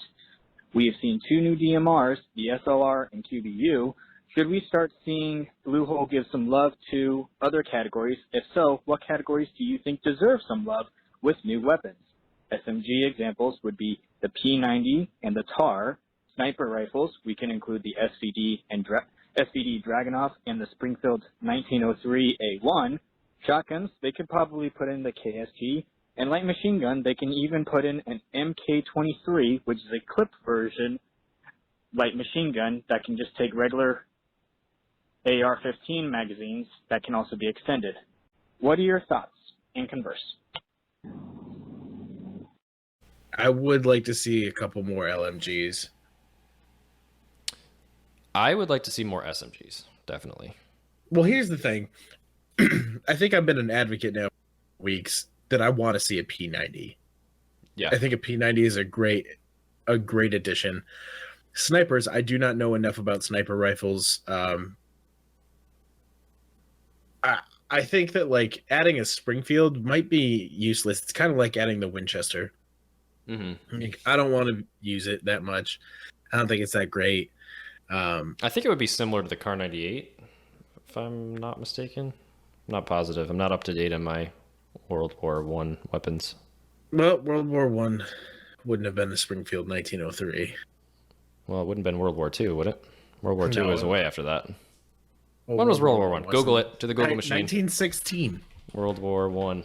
We have seen 2 new DMRs, the SLR and QBU. Should we start seeing Bluehole give some love to other categories? If so, what categories do you think deserve some love with new weapons? SMG examples would be the P90 and the TAR. Sniper rifles, we can include the SVD Dragunov and the Springfield 1903 A1. Shotguns, they could probably put in the KSG. And light machine gun, they can even put in an MK23, which is a clipped version light machine gun that can just take regular AR-15 magazines that can also be extended. What are your thoughts? And converse. I would like to see a couple more LMGs. I would like to see more SMGs, definitely. Well, here's the thing. I think I've been an advocate now for weeks that I want to see a P90. Yeah. I think a P90 is a great addition. Snipers, I do not know enough about sniper rifles. I think that like adding a Springfield might be useless. It's kind of like adding the Winchester. Mm-hmm. Like, I don't want to use it that much. I don't think it's that great. I think it would be similar to the Car 98, if I'm not mistaken. I'm not positive. I'm not up to date on my World War I weapons. Well, World War I wouldn't have been the Springfield 1903. Well, it wouldn't have been World War II, would it? World War II was way after that. Well, When was World War I? wasn't Google it to the Google machine. 1916. World War I.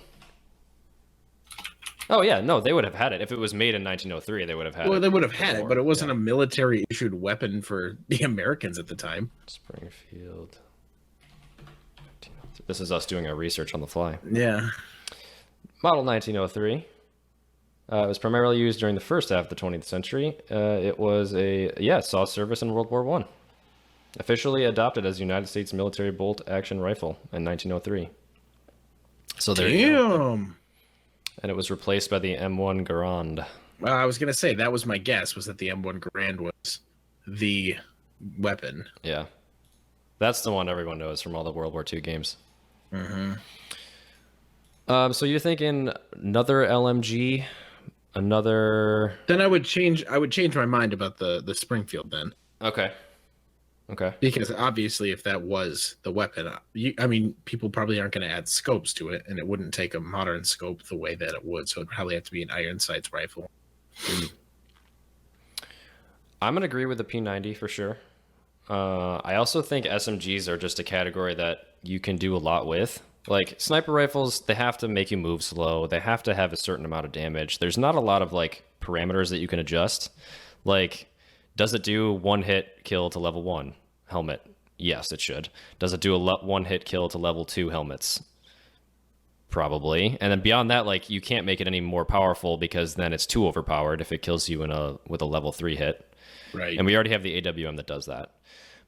Oh, yeah. No, they would have had it. If it was made in 1903, they would have had it. Well, they would have had it, but it wasn't Yeah. a military-issued weapon for the Americans at the time. Springfield. This is us doing our research on the fly. Yeah. Model 1903. It was primarily used during the first half of the 20th century. It was saw service in World War I. Officially adopted as United States military bolt-action rifle in 1903. So there you go. Damn. And it was replaced by the M1 Garand. Well, I was going to say, that was my guess, was that the M1 Garand was the weapon. Yeah. That's the one everyone knows from all the World War II games. Mm-hmm. So you're thinking another LMG, another... Then I would change my mind about the Springfield then. Okay. Because obviously if that was the weapon, people probably aren't going to add scopes to it, and it wouldn't take a modern scope the way that it would, so it'd probably have to be an iron sights rifle. I'm going to agree with the P90 for sure. I also think SMGs are just a category that you can do a lot with. Like sniper rifles, they have to make you move slow. They have to have a certain amount of damage. There's not a lot of like parameters that you can adjust. Like, does it do one hit kill to level 1 helmet? Yes, it should. Does it do a one hit kill to level 2 helmets? Probably. And then beyond that, like you can't make it any more powerful because then it's too overpowered if it kills you with a level 3 hit. Right. And we already have the AWM that does that.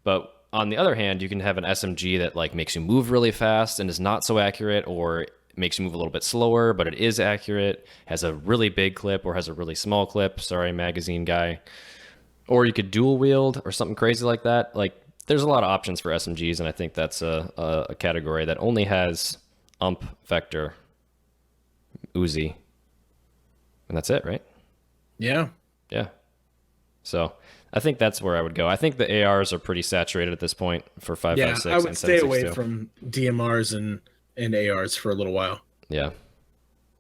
But on the other hand, you can have an SMG that like makes you move really fast and is not so accurate, or makes you move a little bit slower, but it is accurate, has a really big clip or has a really small clip. Sorry, magazine guy. Or you could dual wield or something crazy like that. Like, there's a lot of options for SMGs, and I think that's a category that only has UMP, Vector, Uzi, and that's it, right? Yeah. Yeah. So I think that's where I would go. I think the ARs are pretty saturated at this point for 5.56 Yeah, and I would stay 7.62. away from DMRs and ARs for a little while. Yeah.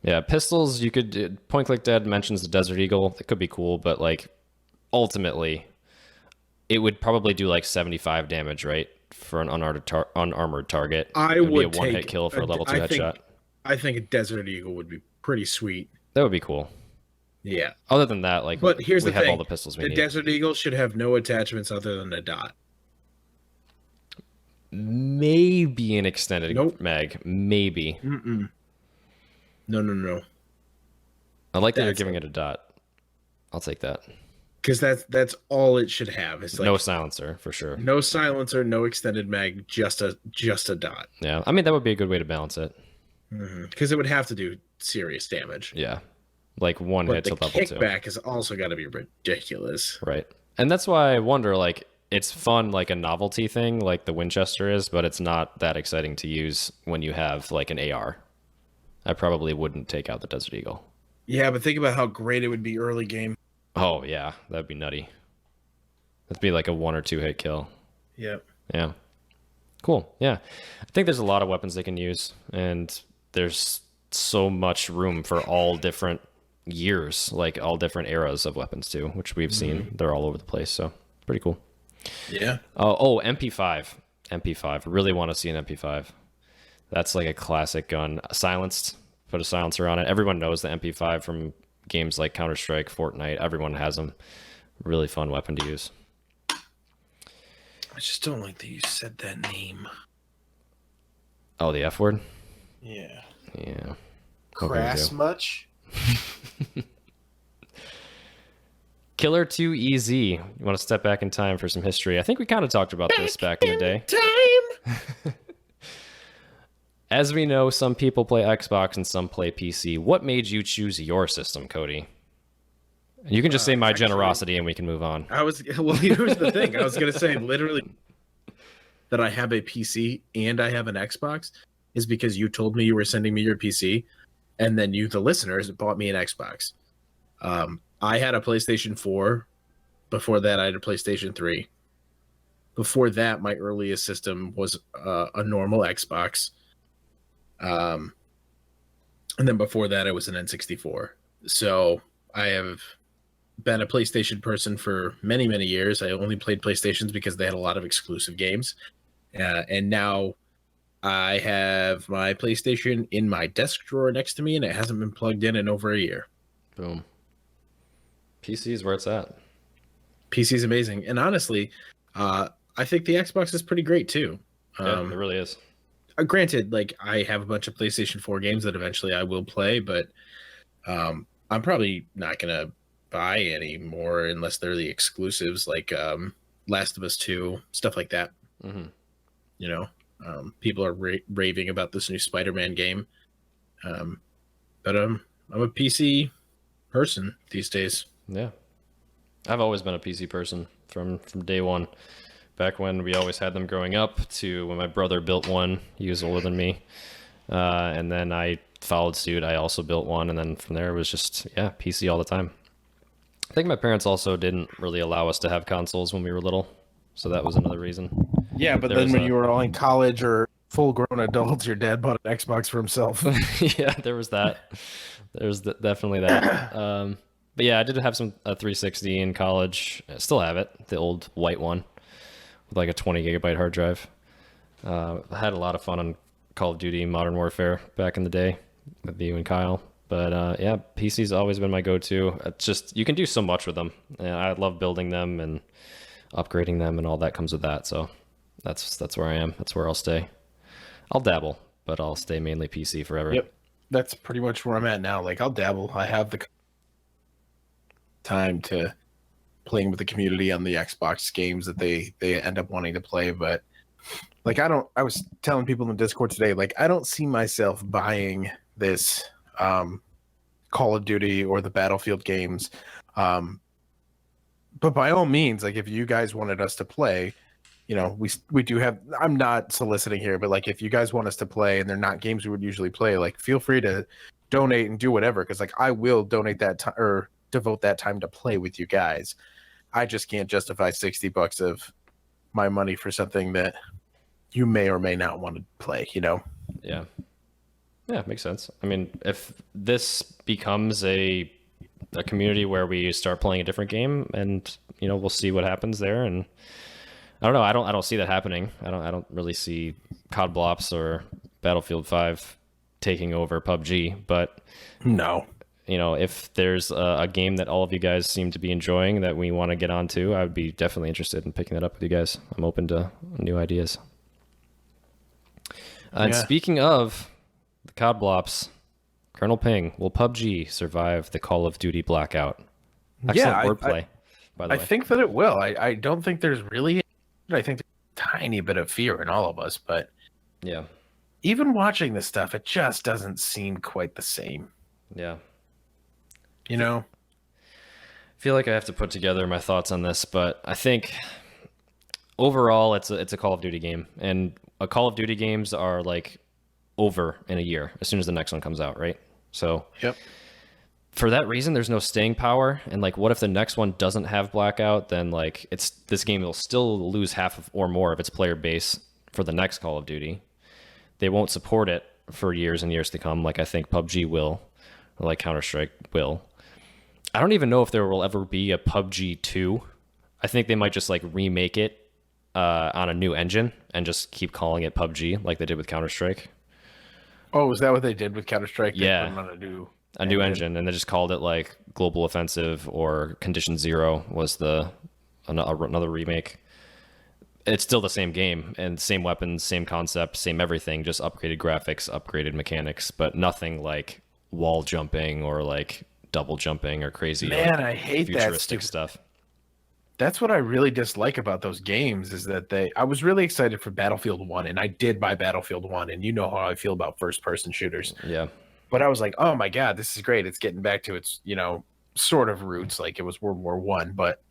Yeah, pistols, you could... Point Click Dead mentions the Desert Eagle. It could be cool, but, like, ultimately, it would probably do, like, 75 damage, right? For an unarmored target. I would would be a one-hit kill for a level 2 headshot. I think a Desert Eagle would be pretty sweet. That would be cool. Yeah. Other than that, like, But here's we the have thing. all the pistols we The need. Desert Eagle should have no attachments other than a dot. Maybe an extended mag. Maybe. No. I like that you're giving it a dot. I'll take that. Because that's all it should have. It's like No silencer, for sure. no silencer, no extended mag, just a dot. Yeah, I mean, that would be a good way to balance it. Because it would have to do serious damage. Yeah. Like one But hit the to level 2. kickback has also got to be ridiculous. Right. And that's why I wonder, like, it's fun, like a novelty thing, like the Winchester is, but it's not that exciting to use when you have, like, an AR. I probably wouldn't take out the Desert Eagle. Yeah, but think about how great it would be early game. Oh, yeah. That'd be nutty. That'd be like a 1 or 2 hit kill. Yep. Yeah. Cool. Yeah. I think there's a lot of weapons they can use, and there's so much room for all different years, like all different eras of weapons too, which we've seen. They're all over the place, so pretty cool. Yeah. Oh, MP5. Really want to see an MP5. That's like a classic gun. Silenced. Put a silencer on it. Everyone knows the MP5 from games like Counter-Strike, Fortnite. Everyone has them. Really fun weapon to use. I just don't like that you said that name. Oh, the F word? Yeah. Yeah. Crass much? Killer 2 EZ. You want to step back in time for some history? I think we kind of talked about this back in the day. Time. As we know, some people play Xbox and some play PC. What made you choose your system, Cody? You can just say my generosity and we can move on. Well, here's the thing. I was going to say literally that I have a PC and I have an Xbox is because you told me you were sending me your PC, and then you, the listeners, bought me an Xbox. I had a PlayStation 4. Before that, I had a PlayStation 3. Before that, my earliest system was a normal Xbox. And then before that, it was an N64. So I have been a PlayStation person for many, many years. I only played PlayStations because they had a lot of exclusive games. And now I have my PlayStation in my desk drawer next to me, and it hasn't been plugged in over a year. Boom. PC is where it's at. PC is amazing. And honestly, I think the Xbox is pretty great too. Yeah, it really is. Granted, like I have a bunch of PlayStation 4 games that eventually I will play, but I'm probably not going to buy any more unless they're the exclusives, like Last of Us 2, stuff like that. Mm-hmm. You know, people are raving about this new Spider-Man game. But I'm a PC person these days. Yeah. I've always been a PC person from day one. Back when we always had them growing up to when my brother built one. He was older than me. And then I followed suit. I also built one. And then from there it was just, PC all the time. I think my parents also didn't really allow us to have consoles when we were little. So that was another reason. Yeah, but then when you were all in college or full-grown adults, your dad bought an Xbox for himself. Yeah, there was that. There's definitely that. But yeah, I did have a 360 in college. I still have it, the old white one with like a 20 gigabyte hard drive. I had a lot of fun on Call of Duty Modern Warfare back in the day with you and Kyle. But PC's always been my go-to. It's just, you can do so much with them. And I love building them and upgrading them, and all that comes with that. So that's where I am. That's where I'll stay. I'll dabble, but I'll stay mainly PC forever. Yep. That's pretty much where I'm at now. Like, I'll dabble. I have the time to playing with the community on the Xbox games that they end up wanting to play, but like I was telling people in the Discord today, like I don't see myself buying this Call of Duty or the Battlefield games. But by all means, like if you guys wanted us to play, you know, we do have, I'm not soliciting here, but like if you guys want us to play and they're not games we would usually play, like feel free to donate and do whatever, because like I will donate that time or devote that time to play with you guys. I just can't justify $60 of my money for something that you may or may not want to play, you know? Yeah. Yeah, makes sense. I mean, if this becomes a community where we start playing a different game, and you know, we'll see what happens there. And I don't know. I don't see that happening. I don't really see COD Blops or Battlefield 5 taking over PUBG. But no, you know, if there's a game that all of you guys seem to be enjoying that we want to get onto, I would be definitely interested in picking that up with you guys. I'm open to new ideas. And speaking of the COD Blops, Colonel Ping, will PUBG survive the Call of Duty blackout? Excellent wordplay, by the way. I think that it will. I don't think there's really, I think there's a tiny bit of fear in all of us, but yeah, even watching this stuff, it just doesn't seem quite the same. Yeah. You know? I feel like I have to put together my thoughts on this, but I think overall it's a Call of Duty game, and Call of Duty games are like over in a year as soon as the next one comes out, right? So yep. For that reason, there's no staying power. And like, what if the next one doesn't have blackout? Then like, this game will still lose half of, or more of its player base for the next Call of Duty. They won't support it for years and years to come, like I think PUBG will, or like Counter-Strike will. I don't even know if there will ever be a PUBG 2. I think they might just like remake it on a new engine and just keep calling it PUBG like they did with Counter-Strike. Oh, is that what they did with Counter-Strike? Yeah. They put on a new engine, and they just called it like Global Offensive or Condition Zero was another remake. It's still the same game and same weapons, same concept, same everything, just upgraded graphics, upgraded mechanics, but nothing like wall jumping or like double jumping or crazy. Man, like, I hate futuristic that stuff. That's what I really dislike about those games is that I was really excited for Battlefield 1, and I did buy Battlefield 1, and you know how I feel about first-person shooters. Yeah. But I was like, oh my God, this is great. It's getting back to its, you know, sort of roots, like it was World War One. But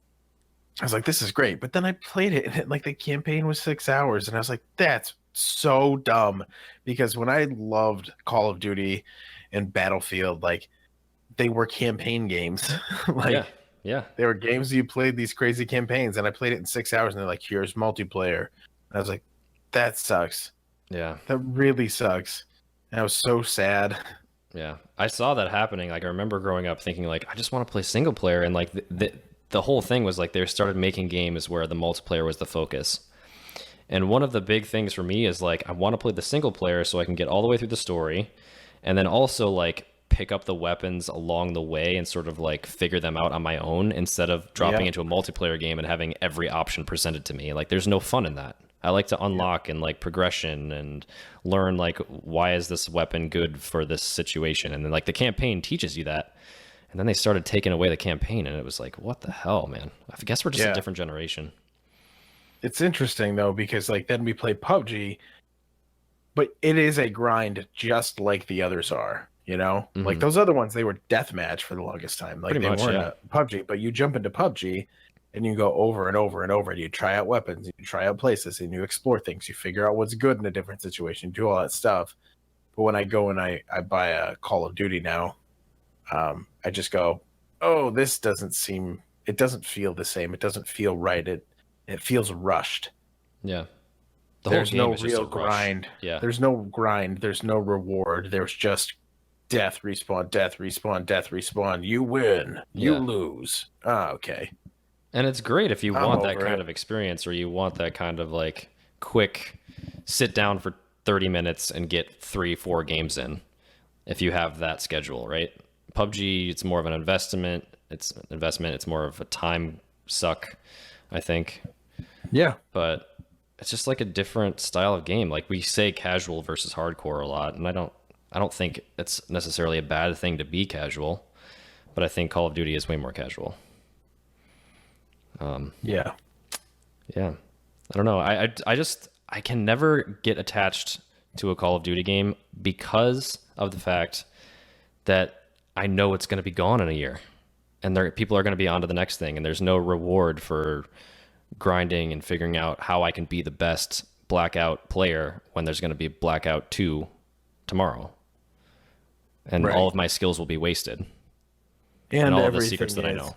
I was like, this is great. But then I played it, and like the campaign was 6 hours, and I was like, that's so dumb. Because when I loved Call of Duty and Battlefield, like they were campaign games. Like yeah, they were games you played these crazy campaigns, and I played it in 6 hours, and they're like, here's multiplayer. And I was like, that sucks. Yeah, that really sucks. And I was so sad. Yeah, I saw that happening. Like I remember growing up thinking like, I just want to play single player, and like the whole thing was like they started making games where the multiplayer was the focus. And one of the big things for me is like I want to play the single player so I can get all the way through the story, and then also like pick up the weapons along the way and sort of like figure them out on my own instead of dropping into a multiplayer game and having every option presented to me. Like there's no fun in that. I like to unlock and like progression and learn like why is this weapon good for this situation, and then like the campaign teaches you that. And then they started taking away the campaign, and it was like, what the hell, man? I guess we're just a different generation. It's interesting though, because like then we play PUBG, but it is a grind just like the others are. You know, like those other ones, they were deathmatch for the longest time. Like they weren't a PUBG, but you jump into PUBG and you go over and over and over, and you try out weapons, you try out places, and you explore things, you figure out what's good in a different situation, do all that stuff. But when I go and I buy a Call of Duty now, I just go, oh, this doesn't feel the same. It doesn't feel right. It feels rushed. Yeah. There's no real grind. Yeah. There's no grind. There's no reward. There's just death, respawn, death, respawn, death, respawn. You win. You lose. Ah, okay. And it's great if you want that kind of experience, or you want that kind of like quick sit down for 30 minutes and get 3-4 games in. If you have that schedule, right? PUBG, it's more of an investment. It's more of a time suck, I think. Yeah. But it's just like a different style of game. Like we say casual versus hardcore a lot, and I don't think it's necessarily a bad thing to be casual, but I think Call of Duty is way more casual. Yeah. I don't know. I can never get attached to a Call of Duty game because of the fact that I know it's going to be gone in a year, and people are going to be on to the next thing, and there's no reward for grinding and figuring out how I can be the best Blackout player when there's going to be Blackout 2 tomorrow. And Right. all of my skills will be wasted. And all of the secrets that I know.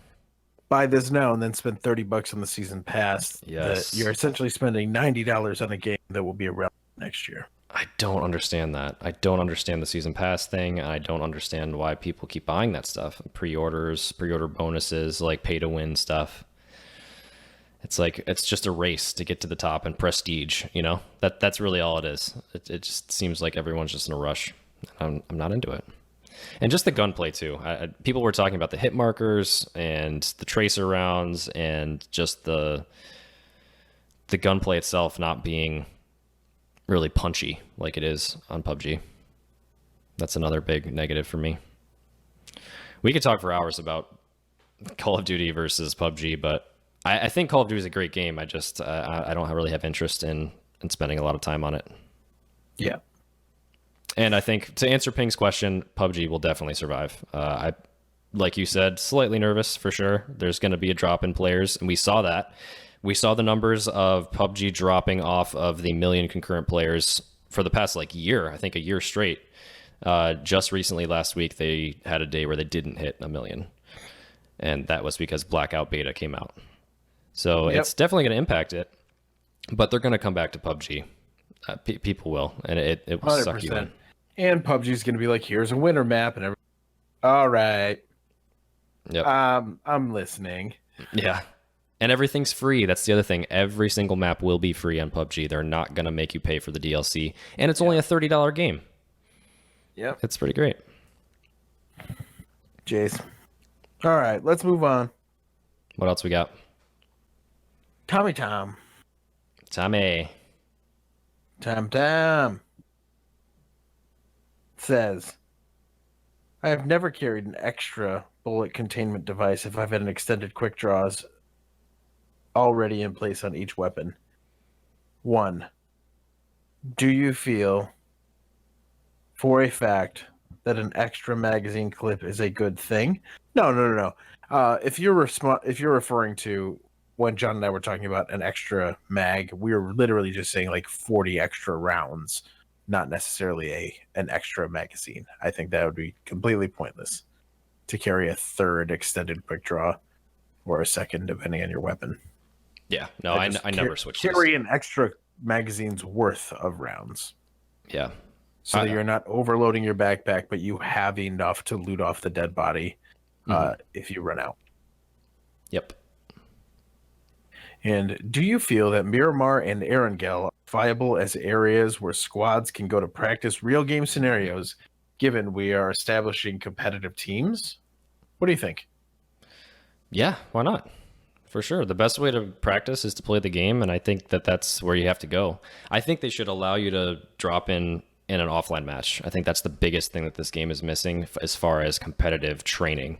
Buy this now and then spend $30 on the season pass. Yes. You're essentially spending $90 on a game that will be around next year. I don't understand that. I don't understand the season pass thing. I don't understand why people keep buying that stuff. Pre-orders, pre-order bonuses, like pay to win stuff. It's like it's just a race to get to the top and prestige, you know? That's really all it is. It just seems like everyone's just in a rush. I'm not into it. And just the gunplay too. People were talking about the hit markers and the tracer rounds and just the gunplay itself not being really punchy like it is on PUBG. That's another big negative for me. We could talk for hours about Call of Duty versus PUBG, but I think Call of Duty is a great game. I just I don't really have interest in spending a lot of time on it. Yeah. And I think to answer Ping's question, PUBG will definitely survive. I, like you said, slightly nervous for sure. There's going to be a drop in players, and we saw that. We saw the numbers of PUBG dropping off of the million concurrent players for the past year. I think a year straight. Just recently, last week, they had a day where they didn't hit 1 million, and that was because Blackout Beta came out. So It's definitely going to impact it, but they're going to come back to PUBG. People will, and it will 100%. suck you in. And PUBG's going to be like, here's a winter map and everything. All right. Yep. I'm listening. Yeah. And everything's free. That's the other thing. Every single map will be free on PUBG. They're not going to make you pay for the DLC. And it's only a $30 game. Yep. It's pretty great. Jace. All right, let's move on. What else we got? Tommy. Tommy. Tom says, I have never carried an extra bullet containment device if I've had an extended quick draws already in place on each weapon. 1. Do you feel for a fact that an extra magazine clip is a good thing? No. If you're referring to when John and I were talking about an extra mag, we were literally just saying 40 extra rounds, not necessarily an extra magazine. I think that would be completely pointless to carry a third extended quick draw or a second, depending on your weapon. Yeah. No, I never switched. Carry an extra magazine's worth of rounds. Yeah. So that you're not overloading your backpack, but you have enough to loot off the dead body if you run out. Yep. And do you feel that Miramar and Erangel are viable as areas where squads can go to practice real game scenarios, given we are establishing competitive teams? What do you think? Yeah, why not? For sure. The best way to practice is to play the game, and I think that's where you have to go. I think they should allow you to drop in an offline match. I think that's the biggest thing that this game is missing as far as competitive training.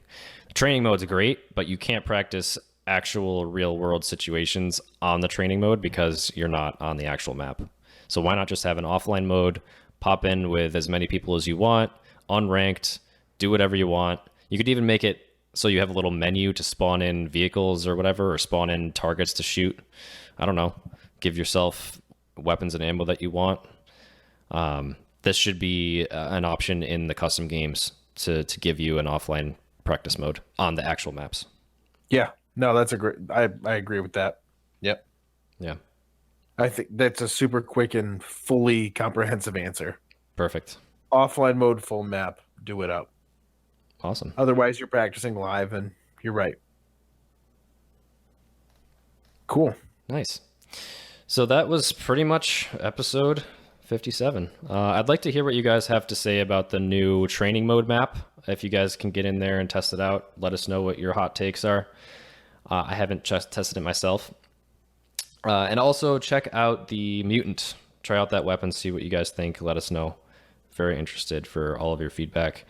The training mode's great, but you can't practice actual real world situations on the training mode because you're not on the actual map. So why not just have an offline mode, pop in with as many people as you want, unranked, do whatever you want. You could even make it so you have a little menu to spawn in vehicles or whatever, or spawn in targets to shoot. I don't know. Give yourself weapons and ammo that you want. This should be an option in the custom games to give you an offline practice mode on the actual maps. Yeah. No, that's a great. I agree with that. Yep. Yeah. I think that's a super quick and fully comprehensive answer. Perfect. Offline mode, full map, do it up. Awesome. Otherwise, you're practicing live, and you're right. Cool. Nice. So that was pretty much episode 57. I'd like to hear what you guys have to say about the new training mode map. If you guys can get in there and test it out, let us know what your hot takes are. I haven't just tested it myself. And also check out the Mutant. Try out that weapon, see what you guys think. Let us know. Very interested for all of your feedback.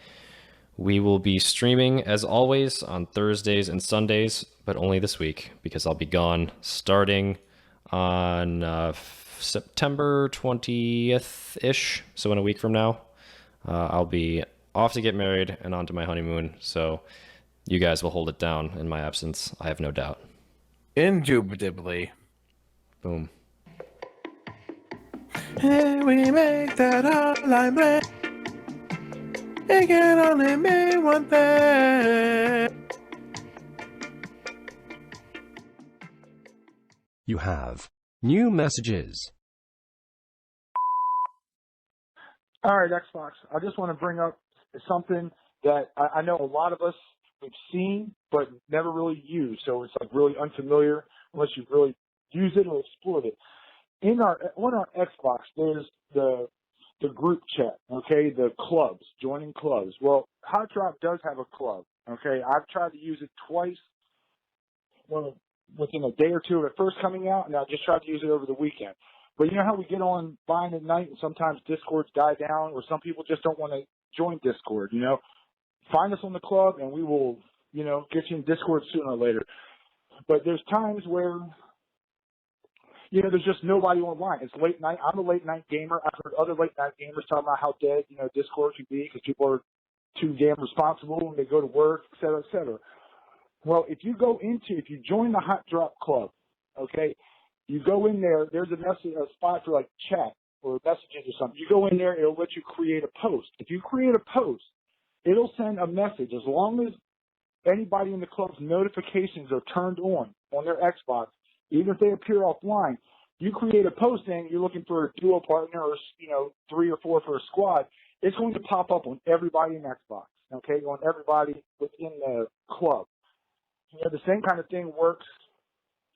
We will be streaming, as always, on Thursdays and Sundays, but only this week because I'll be gone starting on September 20th-ish, so in a week from now. I'll be off to get married and on to my honeymoon, so you guys will hold it down in my absence, I have no doubt. Indubitably. Boom. Hey, we make that hotline bling. It can only mean one thing. You have new messages. All right, Xbox. I just want to bring up something that I know a lot of us have seen but never really used. So it's like really unfamiliar unless you really use it or explored it. On our Xbox, there's the group chat, okay, the clubs, joining clubs. Well, HOTDROP does have a club, okay. I've tried to use it twice, within a day or two of it first coming out, and I just tried to use it over the weekend. But you know how we get on Vine at night and sometimes Discords die down, or some people just don't want to join Discord, Find us on the club and we will, get you in Discord sooner or later. But there's times where, there's just nobody online. It's late night. I'm a late night gamer. I've heard other late night gamers talking about how dead, Discord can be because people are too damn responsible when they go to work, et cetera, et cetera. Well, if you join the HOTDROP club, okay, you go in there, there's a spot for like chat or messages or something. You go in there, it'll let you create a post. If you create a post, it'll send a message as long as anybody in the club's notifications are turned on their Xbox, even if they appear offline. You create a post saying you're looking for a duo partner or, 3 or 4 for a squad, it's going to pop up on everybody in Xbox, okay, on everybody within the club. The same kind of thing works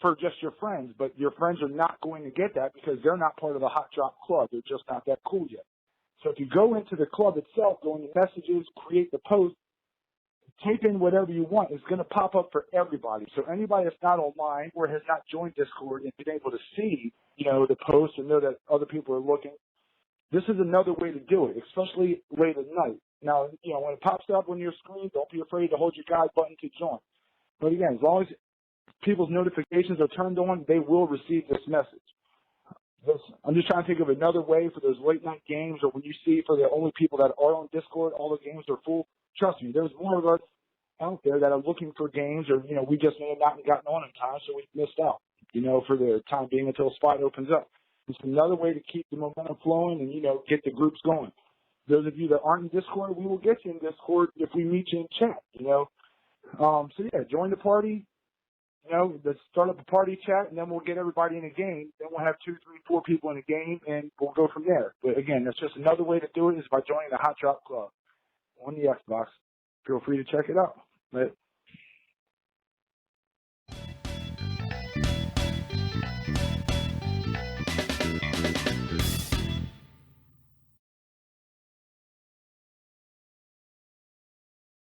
for just your friends, but your friends are not going to get that because they're not part of the HOTDROP club. They're just not that cool yet. So if you go into the club itself, go into messages, create the post, type in whatever you want, it's going to pop up for everybody. So anybody that's not online or has not joined Discord and been able to see, the post and know that other people are looking, this is another way to do it, especially late at night. Now, when it pops up on your screen, don't be afraid to hold your guide button to join. But again, as long as people's notifications are turned on, they will receive this message. I'm just trying to think of another way for those late night games, or when you see for the only people that are on Discord, all the games are full. Trust me, there's more of us out there that are looking for games, or, we just may have not gotten on in time, so we missed out, for the time being until a spot opens up. It's another way to keep the momentum flowing and, get the groups going. Those of you that aren't in Discord, we will get you in Discord if we meet you in chat, So, yeah, join the party. Let's start up a party chat, and then we'll get everybody in a game. Then we'll have 2, 3, 4 people in a game, and we'll go from there. But, again, that's just another way to do it is by joining the HOTDROP club on the Xbox. Feel free to check it out. But